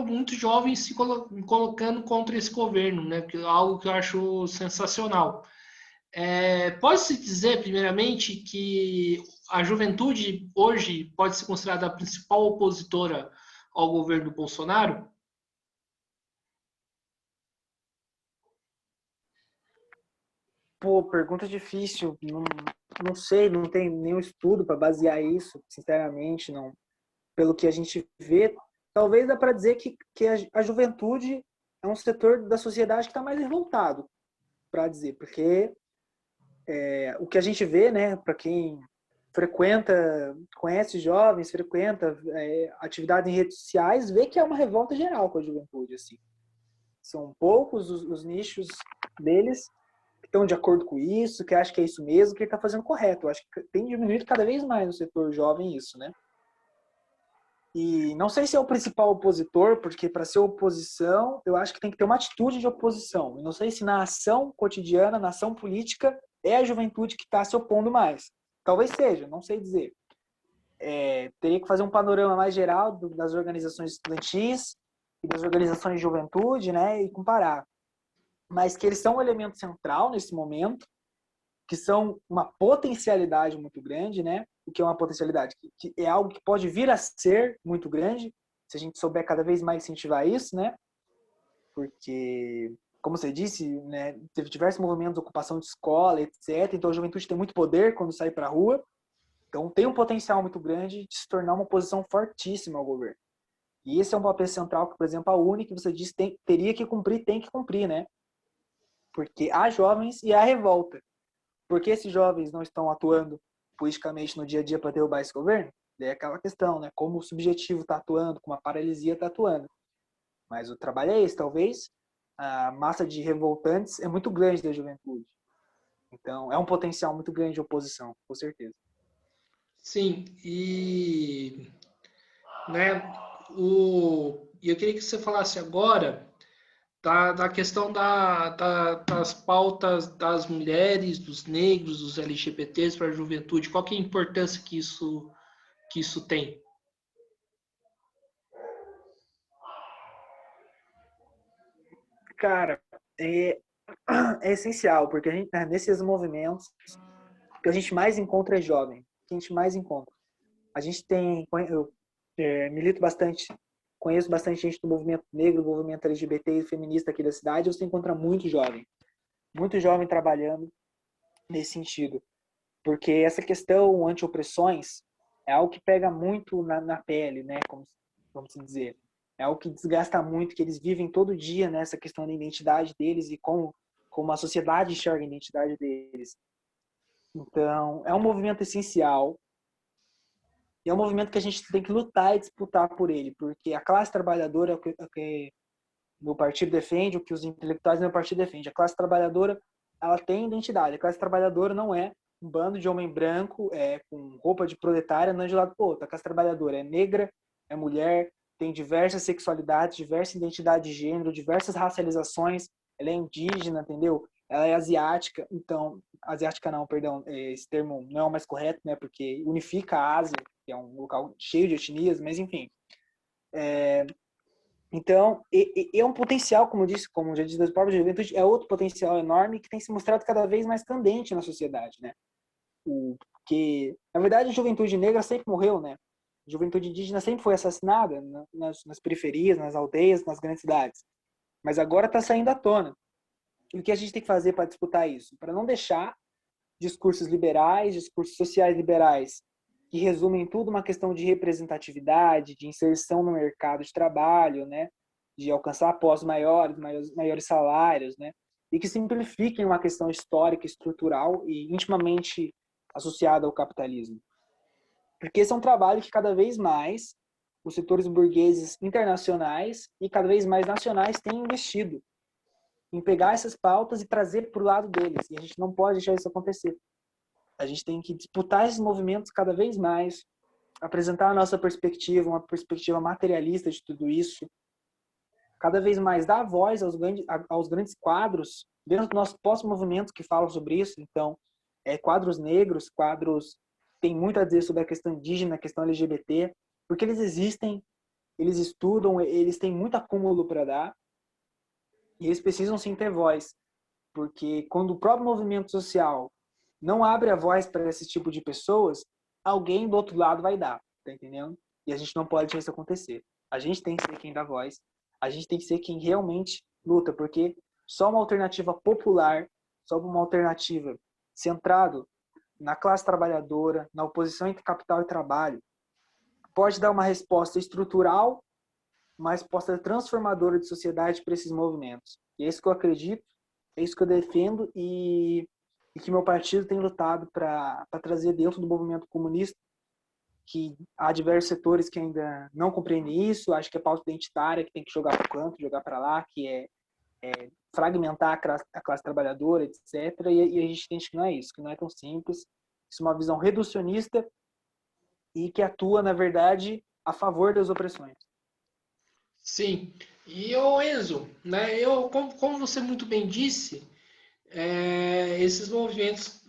muitos jovens se colocando contra esse governo, né? Que é algo que eu acho sensacional. Pode-se dizer, primeiramente, que a juventude hoje pode ser considerada a principal opositora ao governo Bolsonaro? Pô, pergunta difícil. Não sei, não tem nenhum estudo para basear isso, sinceramente, não. pelo que a gente vê, talvez dá para dizer que a juventude é um setor da sociedade que está mais revoltado, para dizer, porque o que a gente vê, né, para quem frequenta, conhece jovens, frequenta atividades em redes sociais, vê que é uma revolta geral com a juventude, assim. São poucos os nichos deles que estão de acordo com isso, que acham que é isso mesmo, que ele está fazendo correto. Eu acho que tem diminuído cada vez mais no setor jovem isso, né? E não sei se é o principal opositor, porque para ser oposição, eu acho que tem que ter uma atitude de oposição. Eu não sei se na ação cotidiana, na ação política, é a juventude que está se opondo mais. Talvez seja, não sei dizer. Teria que fazer um panorama mais geral das organizações estudantis e das organizações de juventude, né, e comparar. Mas que eles são um elemento central nesse momento, que são uma potencialidade muito grande, né? O que é uma potencialidade? Que é algo que pode vir a ser muito grande, se a gente souber cada vez mais incentivar isso, né? Porque, como você disse, né, teve diversos movimentos de ocupação de escola, etc. Então a juventude tem muito poder quando sai para a rua. Então tem um potencial muito grande de se tornar uma oposição fortíssima ao governo. E esse é um papel central que, por exemplo, a UNE, que você disse, teria que cumprir, tem que cumprir, né? Porque há jovens e há revolta. Por que esses jovens não estão atuando politicamente no dia a dia para derrubar esse governo? Daí é aquela questão, né? Como o subjetivo está atuando, como a paralisia está atuando. Mas o trabalho é esse. Talvez a massa de revoltantes é muito grande da juventude. Então, é um potencial muito grande de oposição, com certeza. Sim, e né, eu queria que você falasse agora da questão das pautas das mulheres, dos negros, dos LGBTs para a juventude. Qual que é a importância que isso tem? Cara, é essencial, porque nesses movimentos, o que a gente mais encontra é jovem. O que a gente mais encontra. A gente tem, eu milito bastante, conheço bastante gente do movimento negro, do movimento LGBT e feminista aqui da cidade. Você encontra muito jovem trabalhando nesse sentido. Porque essa questão anti-opressões é algo que pega muito na pele, né? Como vamos dizer. É algo que desgasta muito, que eles vivem todo dia nessa questão da identidade deles e como a sociedade enxerga a identidade deles. Então, é um movimento essencial. E é um movimento que a gente tem que lutar e disputar por ele, porque a classe trabalhadora é o que meu partido defende, o que os intelectuais do meu partido defendem. A classe trabalhadora, ela tem identidade. A classe trabalhadora não é um bando de homem branco com roupa de proletária andando de lado para o outro. A classe trabalhadora é negra, é mulher, tem diversas sexualidades, diversa identidade de gênero, diversas racializações. Ela é indígena, entendeu? Ela é asiática. Então, asiática não, perdão, esse termo não é o mais correto, né? Porque unifica a Ásia, que é um local cheio de etnias, mas enfim. Então, é um potencial, como eu disse, como já disse das próprias juventude, é outro potencial enorme que tem se mostrado cada vez mais candente na sociedade, né? Porque, na verdade, a juventude negra sempre morreu, né? A juventude indígena sempre foi assassinada nas periferias, nas aldeias, nas grandes cidades. Mas agora está saindo à tona. E o que a gente tem que fazer para disputar isso? Para não deixar discursos liberais, discursos sociais liberais, que resumem tudo uma questão de representatividade, de inserção no mercado de trabalho, né? De alcançar postos maiores salários, né? E que simplifiquem uma questão histórica, estrutural e intimamente associada ao capitalismo. Porque esse é um trabalho que cada vez mais os setores burgueses internacionais e cada vez mais nacionais têm investido em pegar essas pautas e trazer para o lado deles. E a gente não pode deixar isso acontecer. A gente tem que disputar esses movimentos cada vez mais, apresentar a nossa perspectiva, uma perspectiva materialista de tudo isso, cada vez mais dar voz aos grandes quadros dentro do nosso pós-movimento que falam sobre isso. Então, quadros negros, quadros que têm muito a dizer sobre a questão indígena, a questão LGBT, porque eles existem, eles estudam, eles têm muito acúmulo para dar, e eles precisam sim ter voz, porque quando o próprio movimento social não abre a voz para esse tipo de pessoas, alguém do outro lado vai dar, tá entendendo? E a gente não pode deixar isso acontecer. A gente tem que ser quem dá voz, a gente tem que ser quem realmente luta, porque só uma alternativa popular, só uma alternativa centrado na classe trabalhadora, na oposição entre capital e trabalho, pode dar uma resposta estrutural, uma resposta transformadora de sociedade para esses movimentos. E é isso que eu acredito, é isso que eu defendo e que meu partido tem lutado para trazer dentro do movimento comunista, que há diversos setores que ainda não compreendem isso, acho que é pauta identitária, que tem que jogar para o canto, jogar para lá, que é fragmentar a classe trabalhadora, etc. E a gente entende que não é isso, que não é tão simples. Isso é uma visão reducionista e que atua, na verdade, a favor das opressões. Sim. E o Enzo, né, como você muito bem disse, esses movimentos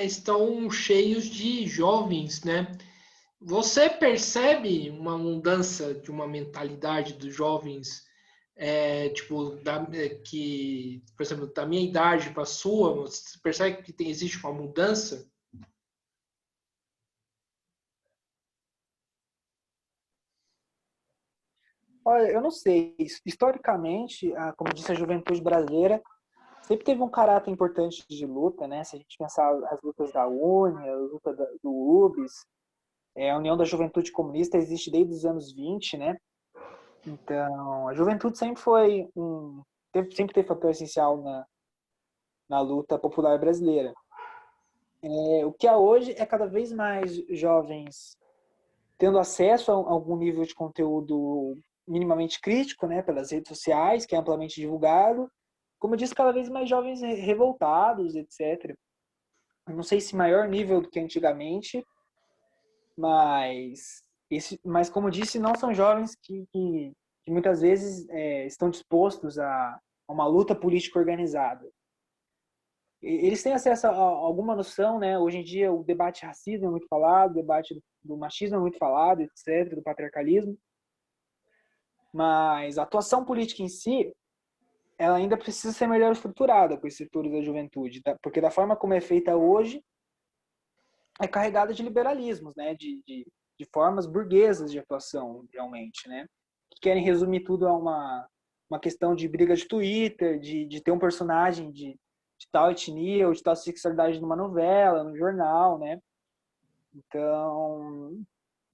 estão cheios de jovens, né? Você percebe uma mudança de uma mentalidade dos jovens, tipo, que, por exemplo, da minha idade para a sua, você percebe que existe uma mudança? Olha, eu não sei. Historicamente, como disse, a juventude brasileira sempre teve um caráter importante de luta, né? Se a gente pensar as lutas da UNE, a luta do UBS, a União da Juventude Comunista existe desde os anos 20, né? Então, a juventude sempre teve papel essencial na luta popular brasileira. O que há hoje é cada vez mais jovens tendo acesso a algum nível de conteúdo minimamente crítico, né, pelas redes sociais, que é amplamente divulgado. Como eu disse, cada vez mais jovens revoltados, etc. Eu não sei se maior nível do que antigamente, mas como eu disse, não são jovens que muitas vezes estão dispostos a uma luta política organizada. Eles têm acesso a alguma noção, né? Hoje em dia o debate racismo é muito falado, o debate do machismo é muito falado, etc., do patriarcalismo, mas a atuação política em si, ela ainda precisa ser melhor estruturada com esses setores da juventude, porque da forma como é feita hoje, é carregada de liberalismos, né? De formas burguesas de atuação, realmente, né? Que querem resumir tudo a uma questão de briga de Twitter, de ter um personagem de tal etnia ou de tal sexualidade numa novela, no jornal, né? Então,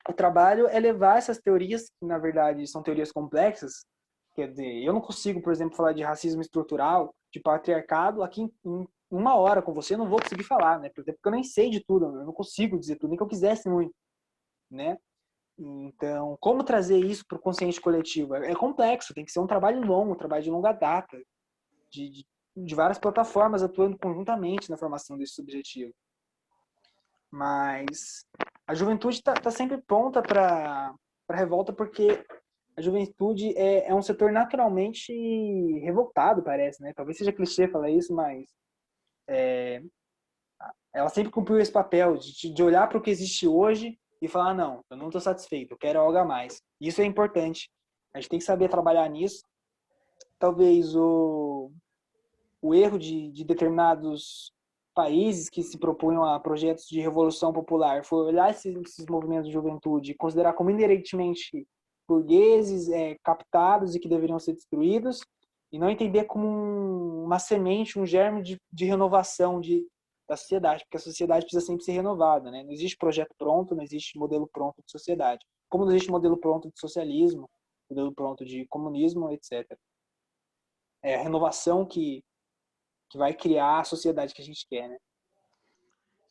o trabalho é levar essas teorias, que na verdade são teorias complexas, quer dizer, eu não consigo, por exemplo, falar de racismo estrutural, de patriarcado, aqui em uma hora com você eu não vou conseguir falar, né? Porque eu nem sei de tudo, eu não consigo dizer tudo, nem que eu quisesse muito, né? Então, como trazer isso para o consciente coletivo? É complexo, tem que ser um trabalho longo, um trabalho de longa data, de várias plataformas atuando conjuntamente na formação desse objetivo. Mas a juventude está sempre pronta para revolta, porque a juventude é um setor naturalmente revoltado, parece, né? Talvez seja clichê falar isso, mas ela sempre cumpriu esse papel de olhar para o que existe hoje e falar, não, eu não estou satisfeito, eu quero algo a mais. Isso é importante. A gente tem que saber trabalhar nisso. Talvez o erro de determinados países que se propunham a projetos de revolução popular foi olhar esses movimentos de juventude e considerar como inerentemente burgueses, captados e que deveriam ser destruídos, e não entender como uma semente, um germe de renovação da sociedade, porque a sociedade precisa sempre ser renovada, né? Não existe projeto pronto, não existe modelo pronto de sociedade. Como não existe modelo pronto de socialismo, modelo pronto de comunismo, etc. É a renovação que vai criar a sociedade que a gente quer, né?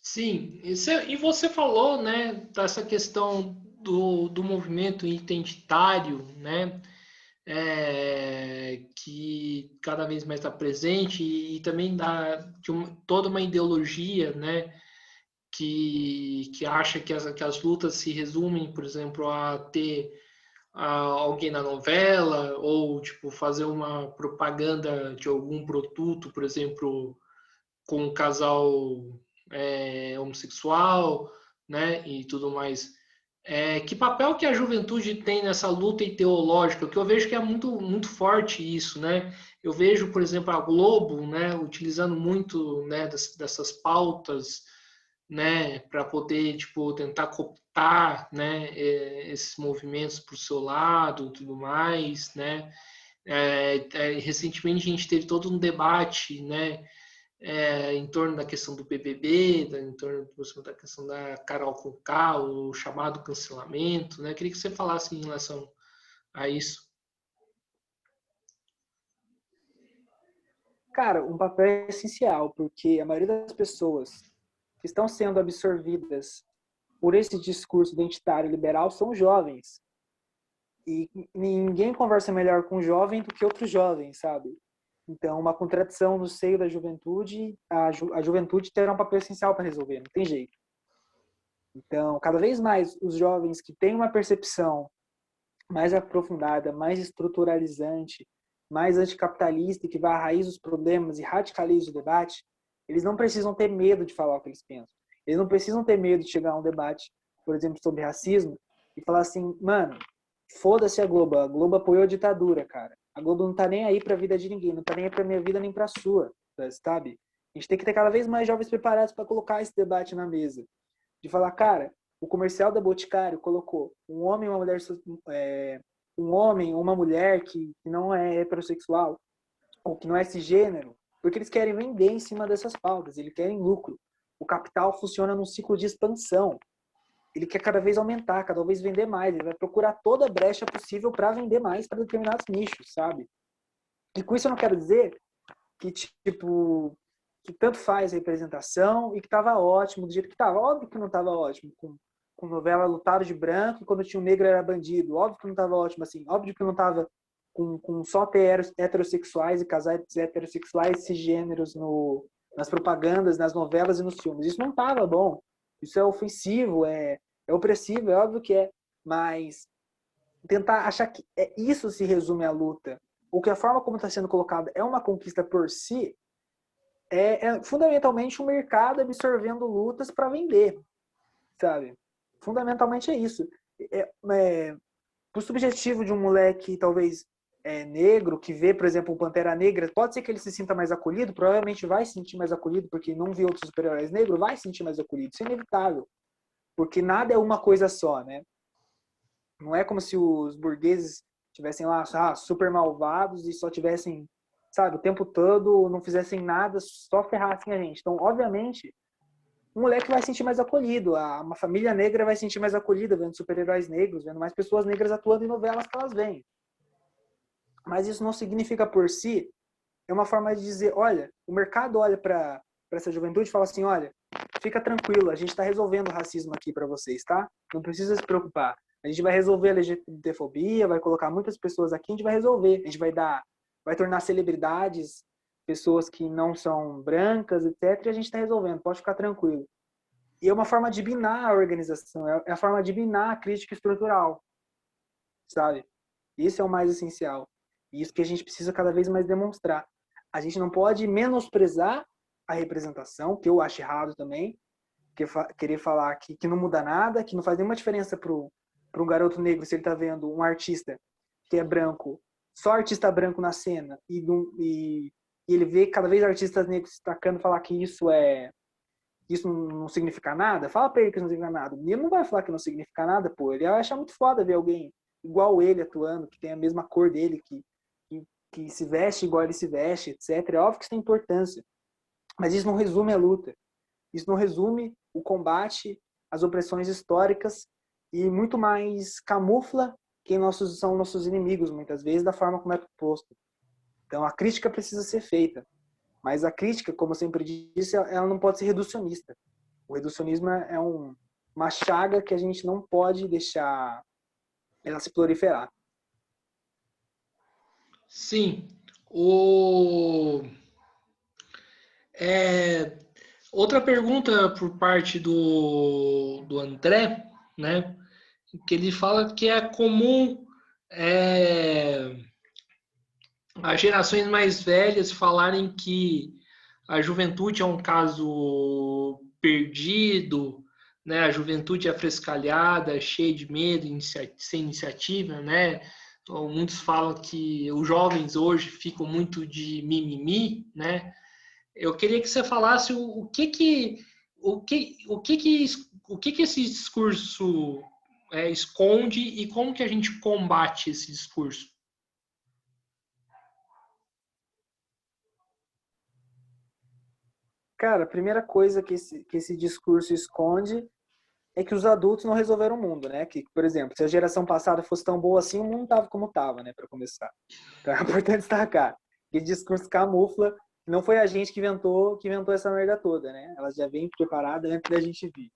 Sim, e você falou, né, dessa questão do movimento identitário, né, que cada vez mais está presente e também toda uma ideologia, né, que acha que as lutas se resumem, por exemplo, a ter alguém na novela ou tipo fazer uma propaganda de algum produto, por exemplo, com um casal homossexual, né, e tudo mais. Que papel que a juventude tem nessa luta ideológica? Que eu vejo que é muito forte isso, né? Eu vejo, por exemplo, a Globo, né, utilizando muito, né, dessas pautas, né, para poder tipo tentar cooptar, né, esses movimentos para o seu lado, tudo mais, né? Recentemente a gente teve todo um debate, né, em torno da questão do BBB, em torno da questão da Carol Conká, o chamado cancelamento, né? Eu queria que você falasse em relação a isso. Cara, um papel essencial, porque a maioria das pessoas que estão sendo absorvidas por esse discurso identitário liberal são jovens. E ninguém conversa melhor com um jovem do que outros jovens, sabe? Então, uma contradição no seio da juventude, a juventude terá um papel essencial para resolver, não tem jeito. Então, cada vez mais os jovens que têm uma percepção mais aprofundada, mais estruturalizante, mais anticapitalista e que vai à raiz dos problemas e radicaliza o debate, eles não precisam ter medo de falar o que eles pensam. Eles não precisam ter medo de chegar a um debate, por exemplo, sobre racismo e falar assim, mano, foda-se a Globo apoiou a ditadura, cara. A Globo não tá nem aí pra vida de ninguém, não tá nem aí pra minha vida nem pra sua, sabe? A gente tem que ter cada vez mais jovens preparados para colocar esse debate na mesa. De falar, cara, o comercial da Boticário colocou um homem e uma mulher, um homem ou uma mulher que não é heterossexual ou que não é cisgênero, porque eles querem vender em cima dessas pautas, eles querem lucro. O capital funciona num ciclo de expansão. Ele quer cada vez aumentar, cada vez vender mais. Ele vai procurar toda a brecha possível para vender mais para determinados nichos, sabe? E com isso eu não quero dizer que, tipo, que tanto faz a representação e que estava ótimo do jeito que estava. Óbvio que não estava ótimo com novela lutado de branco e quando tinha um negro era bandido. Óbvio que não estava ótimo assim. Óbvio que não estava com só heterossexuais e casais heterossexuais cisgêneros nas propagandas, nas novelas e nos filmes. Isso não estava bom. Isso é ofensivo, é opressivo, é óbvio que é. Mas tentar achar que isso se resume à luta, ou que a forma como está sendo colocada é uma conquista por si, é fundamentalmente um mercado absorvendo lutas para vender, sabe? Fundamentalmente é isso. O subjetivo de um moleque, talvez negro, que vê, por exemplo, o Pantera Negra, pode ser que ele se sinta mais acolhido, provavelmente vai se sentir mais acolhido, porque não viu outros super-heróis negros, vai se sentir mais acolhido. Isso é inevitável, porque nada é uma coisa só, né? Não é como se os burgueses tivessem lá super malvados e só tivessem, sabe, o tempo todo, não fizessem nada, só ferrassem a gente. Então, obviamente, um moleque vai se sentir mais acolhido, uma família negra vai se sentir mais acolhida vendo super-heróis negros, vendo mais pessoas negras atuando em novelas que elas veem. Mas isso não significa por si, é uma forma de dizer, olha, o mercado olha para essa juventude e fala assim, olha, fica tranquilo, a gente está resolvendo o racismo aqui para vocês, tá? Não precisa se preocupar. A gente vai resolver a LGBTfobia, vai colocar muitas pessoas aqui, a gente vai resolver. A gente vai tornar celebridades, pessoas que não são brancas, etc. E a gente está resolvendo, pode ficar tranquilo. E é uma forma de binar a organização, é a forma de binar a crítica estrutural, sabe? Isso é o mais essencial. E isso que a gente precisa cada vez mais demonstrar. A gente não pode menosprezar a representação, que eu acho errado também, querer falar que não muda nada, que não faz nenhuma diferença para um garoto negro se ele está vendo um artista que é branco, só artista branco na cena, e ele vê cada vez artistas negros se destacando, falar que isso não significa nada, fala pra ele que não significa nada. E ele não vai falar que não significa nada, pô. Ele vai achar muito foda ver alguém igual ele atuando, que tem a mesma cor dele, que se veste igual ele se veste, etc. É óbvio que isso tem importância. Mas isso não resume a luta. Isso não resume o combate às opressões históricas e muito mais camufla quem são nossos inimigos, muitas vezes, da forma como é proposto. Então, a crítica precisa ser feita. Mas a crítica, como eu sempre disse, ela não pode ser reducionista. O reducionismo é uma chaga que a gente não pode deixar ela se proliferar. Sim. Outra pergunta por parte do André, né? Que ele fala que é comum as gerações mais velhas falarem que a juventude é um caso perdido, né? A juventude é afrescalhada, cheia de medo, sem iniciativa, né? Então, muitos falam que os jovens hoje ficam muito de mimimi, né? Eu queria que você falasse o que esse discurso esconde e como que a gente combate esse discurso. Cara, a primeira coisa que esse discurso esconde é que os adultos não resolveram o mundo, né? Que, por exemplo, se a geração passada fosse tão boa assim, o mundo tava como tava, né? Para começar. Então é importante destacar que esse discurso camufla que não foi a gente que inventou essa merda toda, né? Ela já vem preparada antes da gente vir.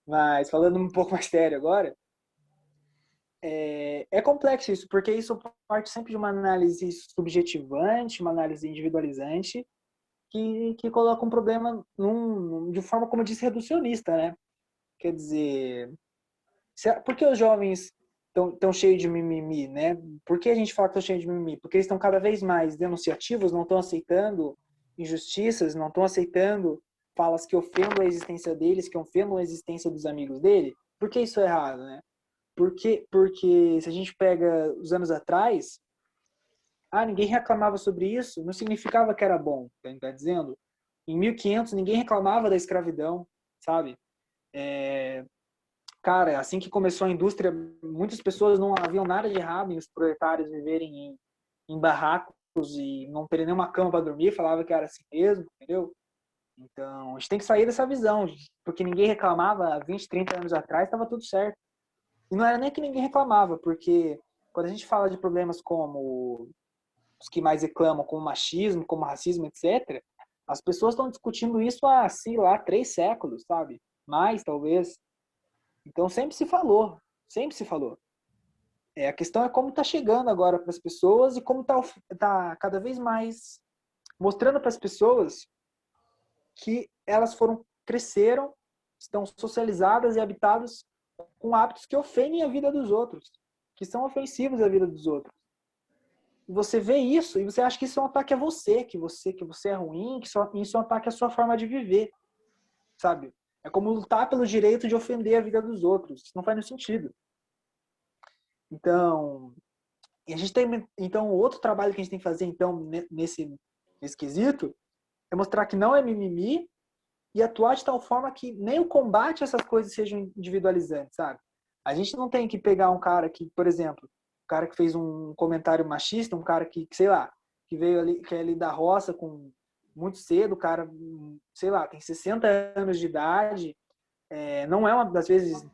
Mas falando um pouco mais sério agora, é complexo isso, porque isso parte sempre de uma análise subjetivante, uma análise individualizante, que coloca um problema de forma, como eu disse, reducionista, né? Quer dizer, por que os jovens estão cheios de mimimi, né? Por que a gente fala que estão cheios de mimimi? Porque eles estão cada vez mais denunciativos, não estão aceitando injustiças, não estão aceitando falas que ofendam a existência deles, que ofendam a existência dos amigos dele. Por que isso é errado, né? Porque se a gente pega os anos atrás, ninguém reclamava sobre isso, não significava que era bom, tá dizendo? Em 1500 ninguém reclamava da escravidão, sabe? Cara, assim que começou a indústria, muitas pessoas não haviam nada de errado em os proletários viverem em barracos e não terem nenhuma cama para dormir, falava que era assim mesmo, entendeu? Então, a gente tem que sair dessa visão, porque ninguém reclamava há 20, 30 anos atrás, estava tudo certo. E não era nem que ninguém reclamava, porque quando a gente fala de problemas como os que mais reclamam, como machismo, como racismo, etc., as pessoas estão discutindo isso há, sei lá, 3 séculos, sabe? Mais, talvez. Então, sempre se falou, sempre se falou. A questão é como está chegando agora para as pessoas e como tá cada vez mais mostrando para as pessoas que elas cresceram, estão socializadas e habitadas com hábitos que ofendem a vida dos outros, que são ofensivos à vida dos outros. E você vê isso e você acha que isso é um ataque a você, que você é ruim, que isso é um ataque à sua forma de viver, sabe? É como lutar pelo direito de ofender a vida dos outros. Isso não faz nenhum sentido. Então, então outro trabalho que a gente tem que fazer então nesse quesito é mostrar que não é mimimi e atuar de tal forma que nem o combate a essas coisas sejam individualizantes, sabe? A gente não tem que pegar um cara que, por exemplo, um cara que fez um comentário machista, um cara que sei lá, que veio ali, que é ali da roça com muito cedo, o cara, sei lá, tem 60 anos de idade, não é uma das vezes,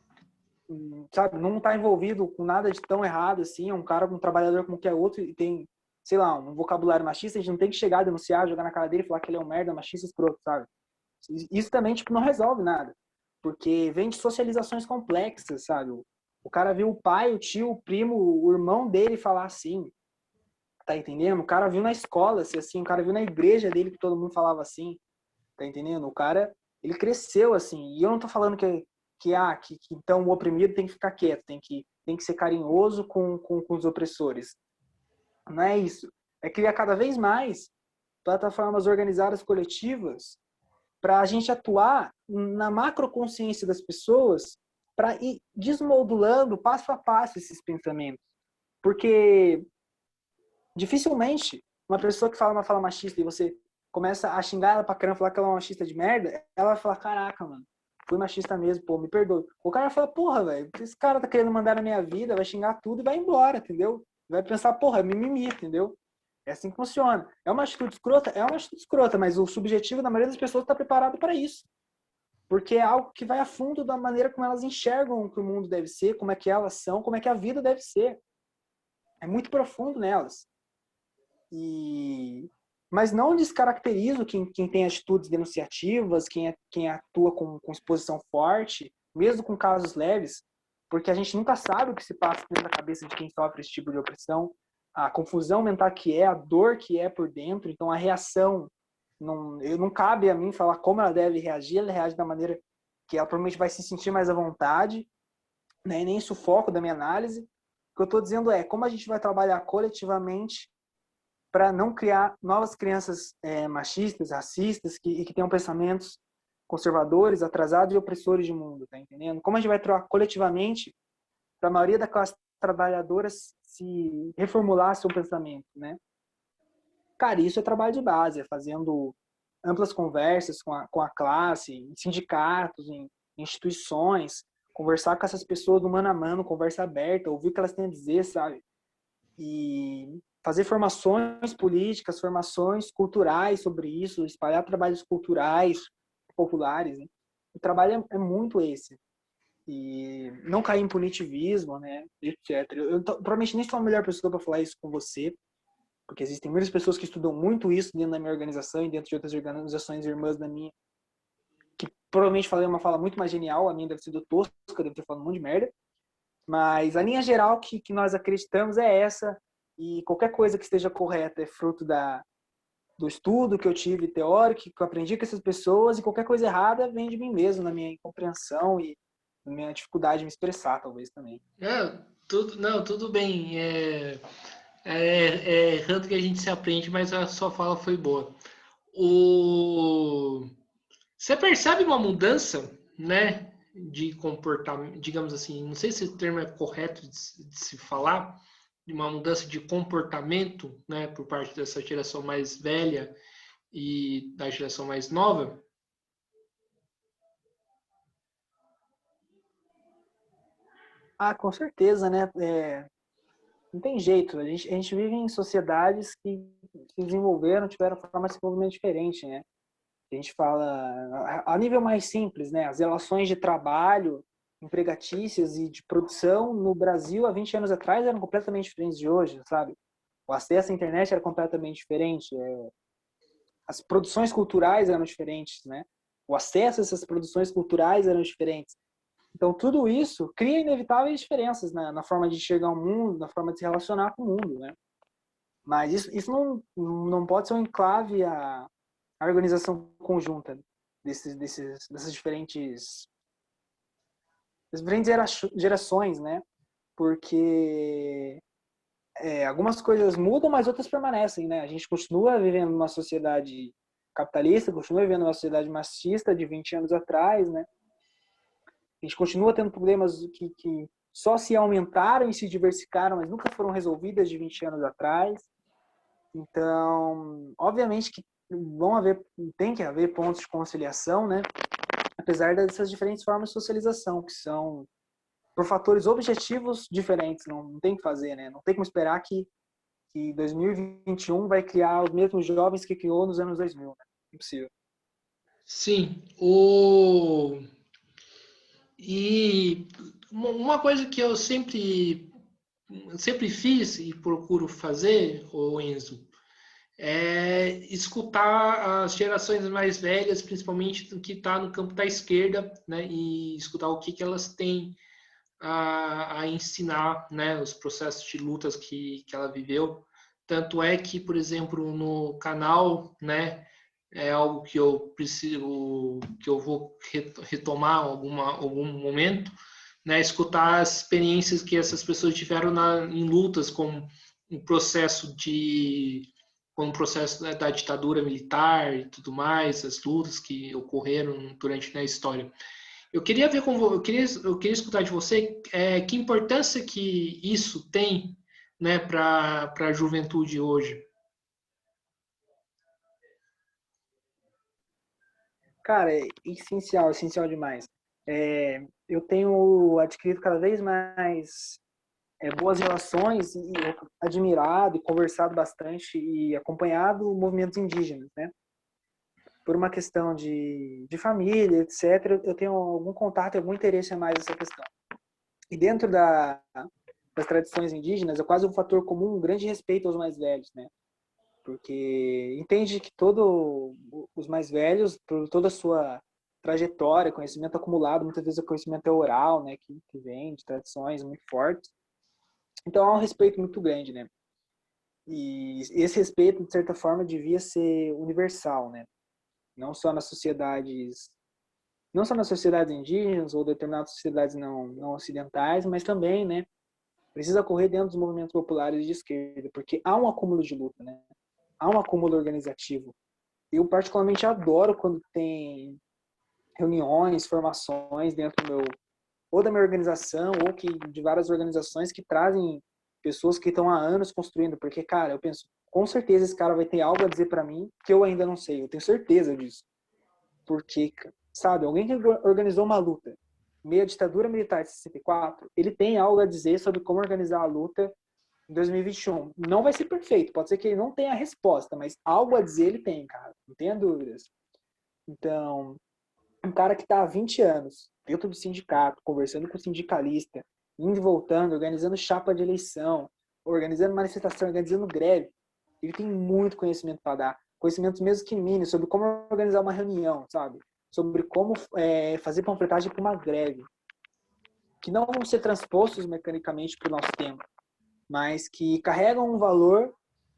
sabe, não está envolvido com nada de tão errado assim, é um cara, um trabalhador como qualquer outro e tem, sei lá, um vocabulário machista, a gente não tem que chegar, denunciar, jogar na cara dele e falar que ele é um merda, machista, escroto, sabe? Isso também, tipo, não resolve nada. Porque vem de socializações complexas, sabe? O cara viu o pai, o tio, o primo, o irmão dele falar assim. Tá entendendo? O cara viu na escola ser assim, o cara viu na igreja dele que todo mundo falava assim. Tá entendendo? O cara, ele cresceu assim. E eu não tô falando que então o oprimido tem que ficar quieto, tem que ser carinhoso com os opressores. Não é isso. É criar cada vez mais plataformas organizadas coletivas para a gente atuar na macroconsciência das pessoas para ir desmodulando passo a passo esses pensamentos. Porque dificilmente uma pessoa que fala uma fala machista e você começa a xingar ela pra caramba, falar que ela é uma machista de merda, ela vai falar, caraca, mano, fui machista mesmo, pô, me perdoe. O cara vai falar, porra, velho, esse cara tá querendo mandar na minha vida, vai xingar tudo e vai embora, entendeu? Vai pensar, porra, é mimimi, entendeu? É assim que funciona. É uma atitude escrota? É uma atitude escrota, mas o subjetivo da maioria das pessoas está preparado para isso. Porque é algo que vai a fundo da maneira como elas enxergam que o mundo deve ser, como é que elas são, como é que a vida deve ser. É muito profundo nelas. Mas não descaracterizo quem tem atitudes denunciativas, quem atua com exposição forte, mesmo com casos leves, porque a gente nunca sabe o que se passa dentro da cabeça de quem sofre esse tipo de opressão, a confusão mental que é, a dor que é por dentro, então a reação, não cabe a mim falar como ela deve reagir, ela reage da maneira que ela provavelmente vai se sentir mais à vontade, né? E nem isso o foco da minha análise. O que eu estou dizendo é como a gente vai trabalhar coletivamente para não criar novas crianças machistas, racistas, que tenham pensamentos conservadores, atrasados e opressores de mundo, tá entendendo? Como a gente vai trabalhar coletivamente para a maioria da classe trabalhadora se reformular seu pensamento, né? Cara, isso é trabalho de base, é fazendo amplas conversas com a classe, em sindicatos, em instituições, conversar com essas pessoas do mano a mano, conversa aberta, ouvir o que elas têm a dizer, sabe? E fazer formações políticas, formações culturais sobre isso, espalhar trabalhos culturais populares, né? O trabalho é muito esse. E não cair em punitivismo, né, etc. Eu provavelmente nem sou a melhor pessoa para falar isso com você, porque existem muitas pessoas que estudam muito isso dentro da minha organização e dentro de outras organizações irmãs da minha, que provavelmente falei uma fala muito mais genial, a minha deve ser do tosca, deve ter falado um monte de merda, mas a linha geral que nós acreditamos é essa, e qualquer coisa que esteja correta é fruto do estudo que eu tive teórico, que eu aprendi com essas pessoas, e qualquer coisa errada vem de mim mesmo, na minha incompreensão e na minha dificuldade de me expressar, talvez, também. Não, tudo bem. É errando que a gente se aprende, mas a sua fala foi boa. O... Você percebe uma mudança, né, de comportamento, digamos assim, não sei se o termo é correto de se falar, de uma mudança de comportamento, né, por parte dessa geração mais velha e da geração mais nova? Ah, com certeza, né? Não tem jeito. A gente vive em sociedades que se desenvolveram, tiveram forma de desenvolvimento diferente, né? A gente fala a nível mais simples, né? As relações de trabalho, empregatícias e de produção no Brasil há 20 anos atrás eram completamente diferentes de hoje, sabe? O acesso à internet era completamente diferente. As produções culturais eram diferentes, né? O acesso a essas produções culturais eram diferentes. Então, tudo isso cria inevitáveis diferenças na forma de enxergar o mundo, na forma de se relacionar com o mundo, né? Mas isso não pode ser um enclave à organização conjunta dessas diferentes gerações, né? Porque algumas coisas mudam, mas outras permanecem, né? A gente continua vivendo numa sociedade capitalista, continua vivendo numa sociedade machista de 20 anos atrás, né? A gente continua tendo problemas que só se aumentaram e se diversificaram, mas nunca foram resolvidas de 20 anos atrás. Então, obviamente que tem que haver pontos de conciliação, né? Apesar dessas diferentes formas de socialização, que são por fatores objetivos diferentes, não tem que fazer, né? Não tem como esperar que 2021 vai criar os mesmos jovens que criou nos anos 2000, né? Impossível. Sim, e uma coisa que eu sempre fiz e procuro fazer, o Enzo, é escutar as gerações mais velhas, principalmente do que está no campo da esquerda, né, e escutar o que elas têm a ensinar, né, os processos de lutas que ela viveu. Tanto é que, por exemplo, no canal, né, é algo que eu preciso, que eu vou retomar algum momento, né, escutar as experiências que essas pessoas tiveram em lutas com um processo da ditadura militar e tudo mais, as lutas que ocorreram durante a história. Eu queria ver eu queria escutar de você que importância que isso tem, né, para a juventude hoje. Cara, é essencial, essencial demais. Eu tenho adquirido cada vez mais boas relações e admirado e conversado bastante e acompanhado movimentos indígenas, né? Por uma questão de família, etc., eu tenho algum contato e algum interesse a mais nessa questão. E dentro das tradições indígenas, é quase um fator comum, um grande respeito aos mais velhos, né? Porque entende que todos os mais velhos, por toda a sua trajetória, conhecimento acumulado, muitas vezes o conhecimento é oral, né, que vem de tradições muito fortes. Então há um respeito muito grande, né? E esse respeito, de certa forma, devia ser universal, né? Não só nas sociedades, não só nas sociedades indígenas ou determinadas sociedades não ocidentais, mas também, né, precisa ocorrer dentro dos movimentos populares de esquerda, porque há um acúmulo de luta, né? Há um acúmulo organizativo. Eu particularmente adoro quando tem reuniões, formações dentro ou da minha organização, ou de várias organizações que trazem pessoas que estão há anos construindo, porque, cara, eu penso, com certeza esse cara vai ter algo a dizer para mim que eu ainda não sei, eu tenho certeza disso. Porque, sabe, alguém que organizou uma luta, meio à ditadura militar de 64, ele tem algo a dizer sobre como organizar a luta em 2021. Não vai ser perfeito, pode ser que ele não tenha a resposta, mas algo a dizer ele tem, cara, não tenha dúvidas. Então, um cara que está há 20 anos dentro do sindicato, conversando com o sindicalista, indo e voltando, organizando chapa de eleição, organizando manifestação, organizando greve, ele tem muito conhecimento para dar, conhecimentos mesmo que mínimos, sobre como organizar uma reunião, sabe? Sobre como fazer panfletagem para uma greve, que não vão ser transpostos mecanicamente para o nosso tempo, mas que carregam um valor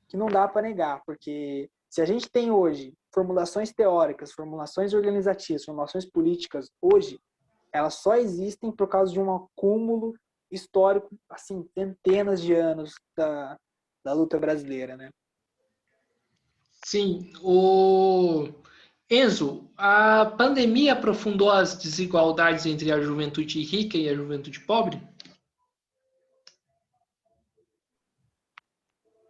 que não dá para negar, porque se a gente tem hoje formulações teóricas, formulações organizativas, formulações políticas, hoje, elas só existem por causa de um acúmulo histórico, assim, centenas de anos da luta brasileira, né? Sim, o Enzo, a pandemia aprofundou as desigualdades entre a juventude rica e a juventude pobre?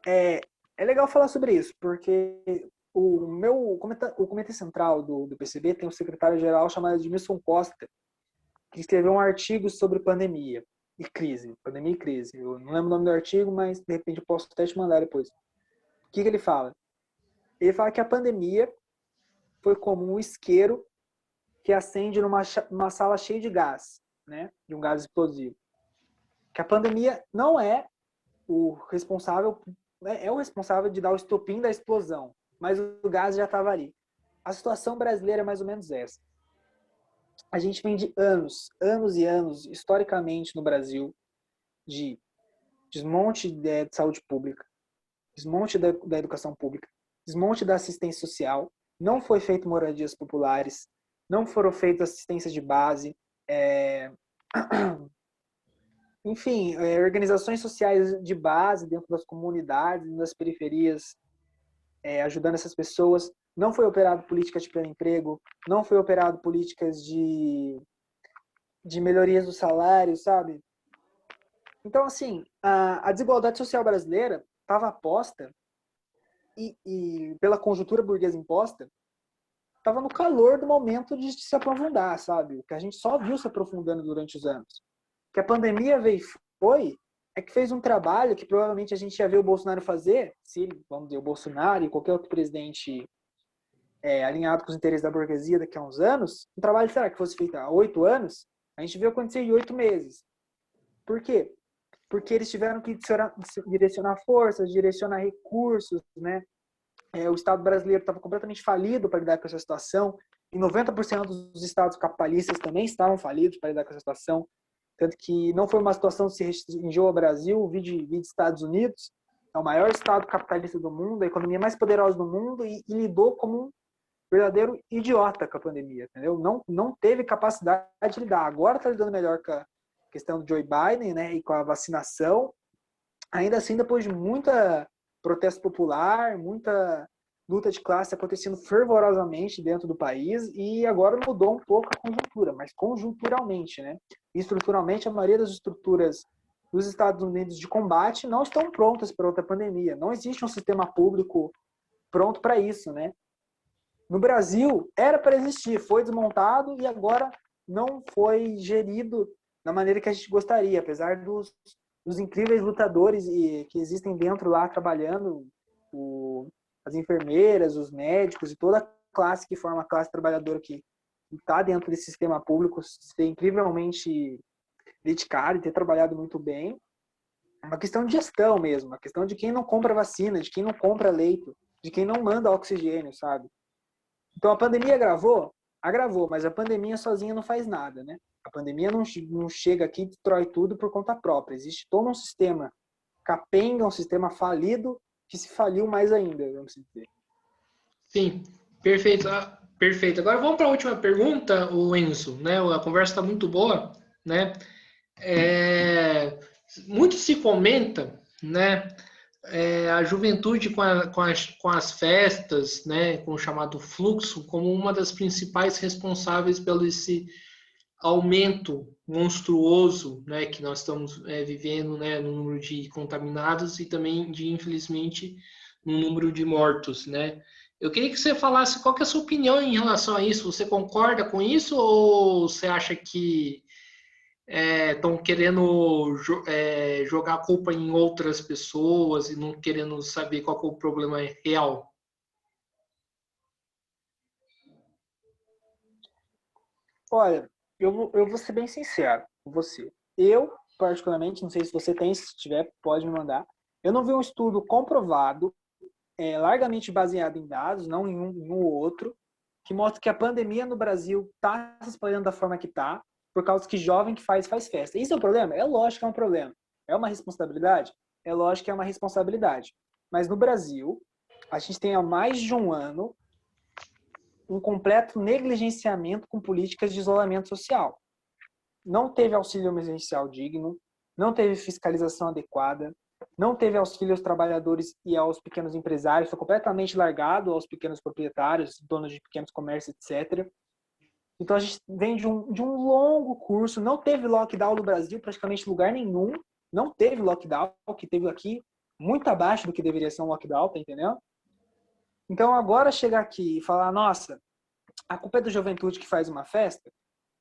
É legal falar sobre isso, porque o comitê central do PCB tem um secretário-geral chamado Edmilson Costa, que escreveu um artigo sobre pandemia e crise. Pandemia e crise. Eu não lembro o nome do artigo, mas de repente eu posso até te mandar depois. O que ele fala? Ele fala que a pandemia foi como um isqueiro que acende numa sala cheia de gás, né? De um gás explosivo. Que a pandemia não é o responsável, é o responsável de dar o estopim da explosão, mas o gás já estava ali. A situação brasileira é mais ou menos essa. A gente vem de anos e anos, historicamente no Brasil, de desmonte de saúde pública, desmonte da educação pública, desmonte da assistência social, não foi feito moradias populares, não foram feitas assistências de base, enfim, organizações sociais de base dentro das comunidades, das periferias, ajudando essas pessoas. Não foi operado políticas de pleno emprego, não foi operado políticas de melhorias do salário, sabe? Então, assim, a desigualdade social brasileira estava posta e pela conjuntura burguesa imposta, estava no calor do momento de se aprofundar, sabe? O que a gente só viu se aprofundando durante os anos. Que a pandemia veio e foi, é que fez um trabalho que provavelmente a gente ia ver o Bolsonaro fazer, se, vamos dizer, o Bolsonaro e qualquer outro presidente alinhado com os interesses da burguesia daqui a uns anos, um trabalho, será que fosse feito há 8 anos, a gente viu acontecer em 8 meses. Por quê? Porque eles tiveram que direcionar forças, direcionar recursos, né? O Estado brasileiro estava completamente falido para lidar com essa situação, e 90% dos estados capitalistas também estavam falidos para lidar com essa situação, tanto que não foi uma situação que se restringiu ao Brasil, vi de Estados Unidos, é o maior estado capitalista do mundo, a economia mais poderosa do mundo, e lidou como um verdadeiro idiota com a pandemia, entendeu? Não teve capacidade de lidar. Agora está lidando melhor com a questão do Joe Biden, né, e com a vacinação, ainda assim, depois de muita protesto popular, muita luta de classe acontecendo fervorosamente dentro do país, e agora mudou um pouco a conjuntura, mas conjunturalmente, né? E estruturalmente, a maioria das estruturas dos Estados Unidos de combate não estão prontas para outra pandemia. Não existe um sistema público pronto para isso, né? No Brasil, era para existir, foi desmontado e agora não foi gerido da maneira que a gente gostaria, apesar dos incríveis lutadores que existem dentro lá trabalhando, as enfermeiras, os médicos e toda a classe que forma a classe trabalhadora que está dentro desse sistema público ser incrivelmente dedicado e ter trabalhado muito bem. É uma questão de gestão mesmo, uma questão de quem não compra vacina, de quem não compra leito, de quem não manda oxigênio, sabe? Então a pandemia agravou? Agravou, mas a pandemia sozinha não faz nada, né? A pandemia não chega aqui e destrói tudo por conta própria. Existe todo um sistema capenga, um sistema falido, que se faliu mais ainda, vamos dizer. Sim, perfeito. Perfeito. Agora vamos para a última pergunta, o Enzo, né? A conversa está muito boa, né? Muito se comenta, né? A juventude com as festas, né? Com o chamado fluxo, como uma das principais responsáveis pelo esse aumento monstruoso, né? Que nós estamos vivendo, né? No número de contaminados e também infelizmente, no número de mortos, né? Eu queria que você falasse qual que é a sua opinião em relação a isso. Você concorda com isso ou você acha que estão querendo jogar a culpa em outras pessoas e não querendo saber qual que é o problema real? Olha, eu vou ser bem sincero com você. Eu, particularmente, não sei se você tem, se tiver, pode me mandar. Eu não vi um estudo comprovado, largamente baseado em dados, não em um ou outro, que mostra que a pandemia no Brasil está se espalhando da forma que está, por causa que jovem que faz festa. Isso é um problema? É lógico que é um problema. É uma responsabilidade? É lógico que é uma responsabilidade. Mas no Brasil, a gente tem há mais de um ano um completo negligenciamento com políticas de isolamento social. Não teve auxílio emergencial digno, não teve fiscalização adequada, não teve auxílio aos trabalhadores e aos pequenos empresários, foi completamente largado aos pequenos proprietários, donos de pequenos comércios, etc. Então a gente vem de um longo curso, não teve lockdown no Brasil, praticamente lugar nenhum, não teve lockdown, que teve aqui muito abaixo do que deveria ser um lockdown, tá entendendo? Então agora chegar aqui e falar, nossa, a culpa é da juventude que faz uma festa,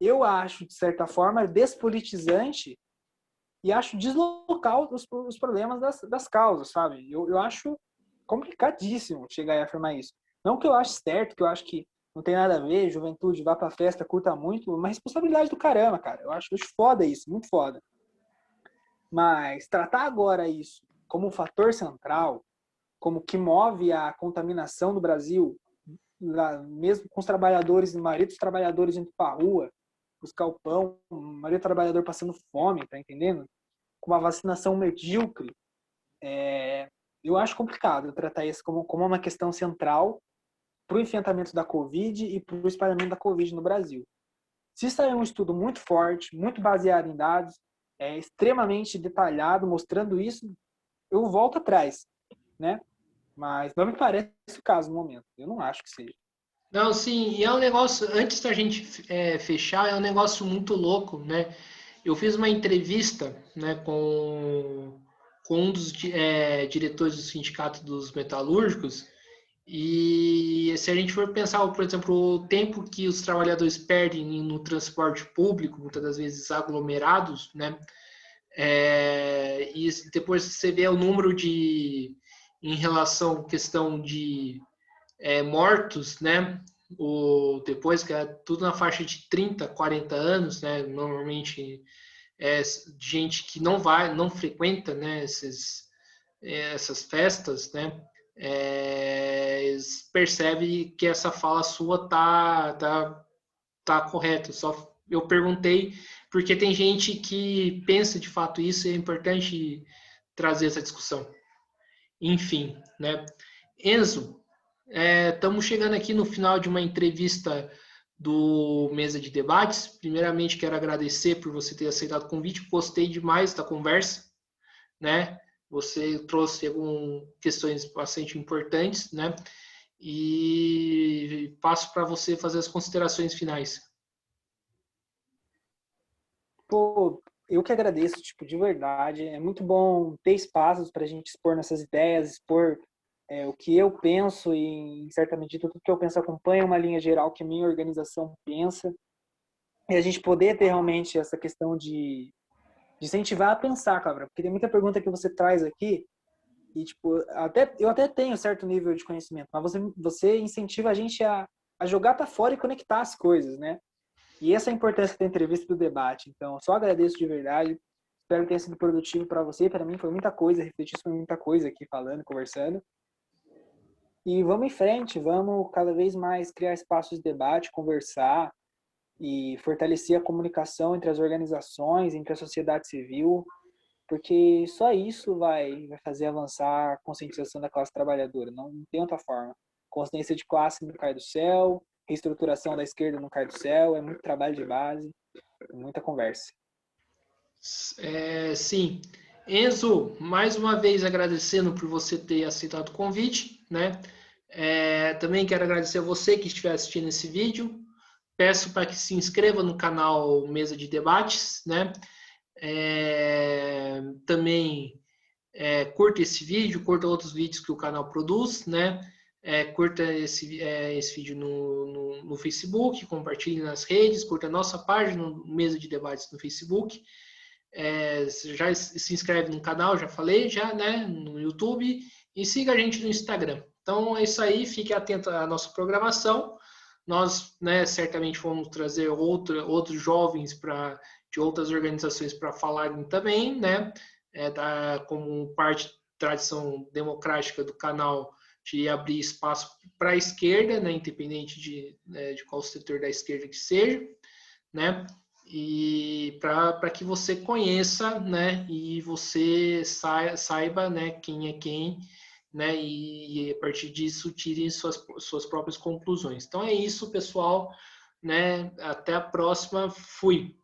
eu acho, de certa forma, despolitizante e acho deslocar os problemas das causas, sabe? Eu acho complicadíssimo chegar e afirmar isso. Não que eu ache certo, que eu acho que não tem nada a ver, juventude, vá pra festa, curta muito, uma responsabilidade do caramba, cara. Eu acho foda isso, muito foda. Mas tratar agora isso como um fator central, como que move a contaminação do Brasil, mesmo com os trabalhadores, a maioria dos trabalhadores indo pra rua, buscar o pão, a maioria do trabalhador passando fome, tá entendendo? Com uma vacinação medíocre, eu acho complicado tratar isso como uma questão central para o enfrentamento da Covid e para o espalhamento da Covid no Brasil. Se sair um estudo muito forte, muito baseado em dados, extremamente detalhado, mostrando isso, eu volto atrás, né? Mas não me parece o caso no momento. Eu não acho que seja. Não, sim, e é um negócio, antes da gente fechar, é um negócio muito louco, né? Eu fiz uma entrevista, né, com um dos diretores do Sindicato dos Metalúrgicos, e se a gente for pensar, por exemplo, o tempo que os trabalhadores perdem no transporte público, muitas das vezes aglomerados, né? E depois você vê o número em relação à questão de mortos, né? Depois que é tudo na faixa de 30, 40 anos, né? Normalmente gente que não frequenta, né? Essas festas, né? Percebe que essa fala sua tá correta. Só eu perguntei porque tem gente que pensa de fato isso e é importante trazer essa discussão. Enfim, né? Enzo, estamos chegando aqui no final de uma entrevista do Mesa de Debates. Primeiramente, quero agradecer por você ter aceitado o convite. Gostei demais da conversa, né? Você trouxe algumas questões bastante importantes, né? E passo para você fazer as considerações finais. Pô, eu que agradeço, tipo, de verdade. É muito bom ter espaços para a gente expor nossas ideias, expor o que eu penso e, em certa medida, tudo que eu penso acompanha uma linha geral que a minha organização pensa. E a gente poder ter realmente essa questão de incentivar a pensar, cara. Porque tem muita pergunta que você traz aqui e, tipo, eu até tenho certo nível de conhecimento, mas você incentiva a gente a jogar para fora e conectar as coisas, né? E essa é a importância da entrevista e do debate. Então, só agradeço de verdade. Espero que tenha sido produtivo para você. Para mim foi muita coisa, refletir sobre muita coisa aqui falando, conversando. E vamos em frente, vamos cada vez mais criar espaços de debate, conversar e fortalecer a comunicação entre as organizações, entre a sociedade civil, porque só isso vai fazer avançar a conscientização da classe trabalhadora. Não tem outra forma. Consciência de classe não cai do céu, reestruturação da esquerda não cai do céu, é muito trabalho de base, muita conversa. Sim. Enzo, mais uma vez agradecendo por você ter aceitado o convite, né? Também quero agradecer a você que estiver assistindo esse vídeo. Peço para que se inscreva no canal Mesa de Debates, né? Também curta esse vídeo, curta outros vídeos que o canal produz, né? curta esse vídeo no Facebook, compartilhe nas redes, curta a nossa página, Mesa de Debates no Facebook. Já se inscreve no canal, já falei, né, no YouTube, e siga a gente no Instagram. Então é isso aí, fique atento à nossa programação. Nós, né, certamente vamos trazer outros jovens de outras organizações para falarem também, né, como parte da tradição democrática do canal, de abrir espaço para a esquerda, né, independente de qual setor da esquerda que seja, né, e para que você conheça, né, e você saiba, né, quem é quem, né, e a partir disso tire suas próprias conclusões. Então é isso, pessoal, né, até a próxima, fui!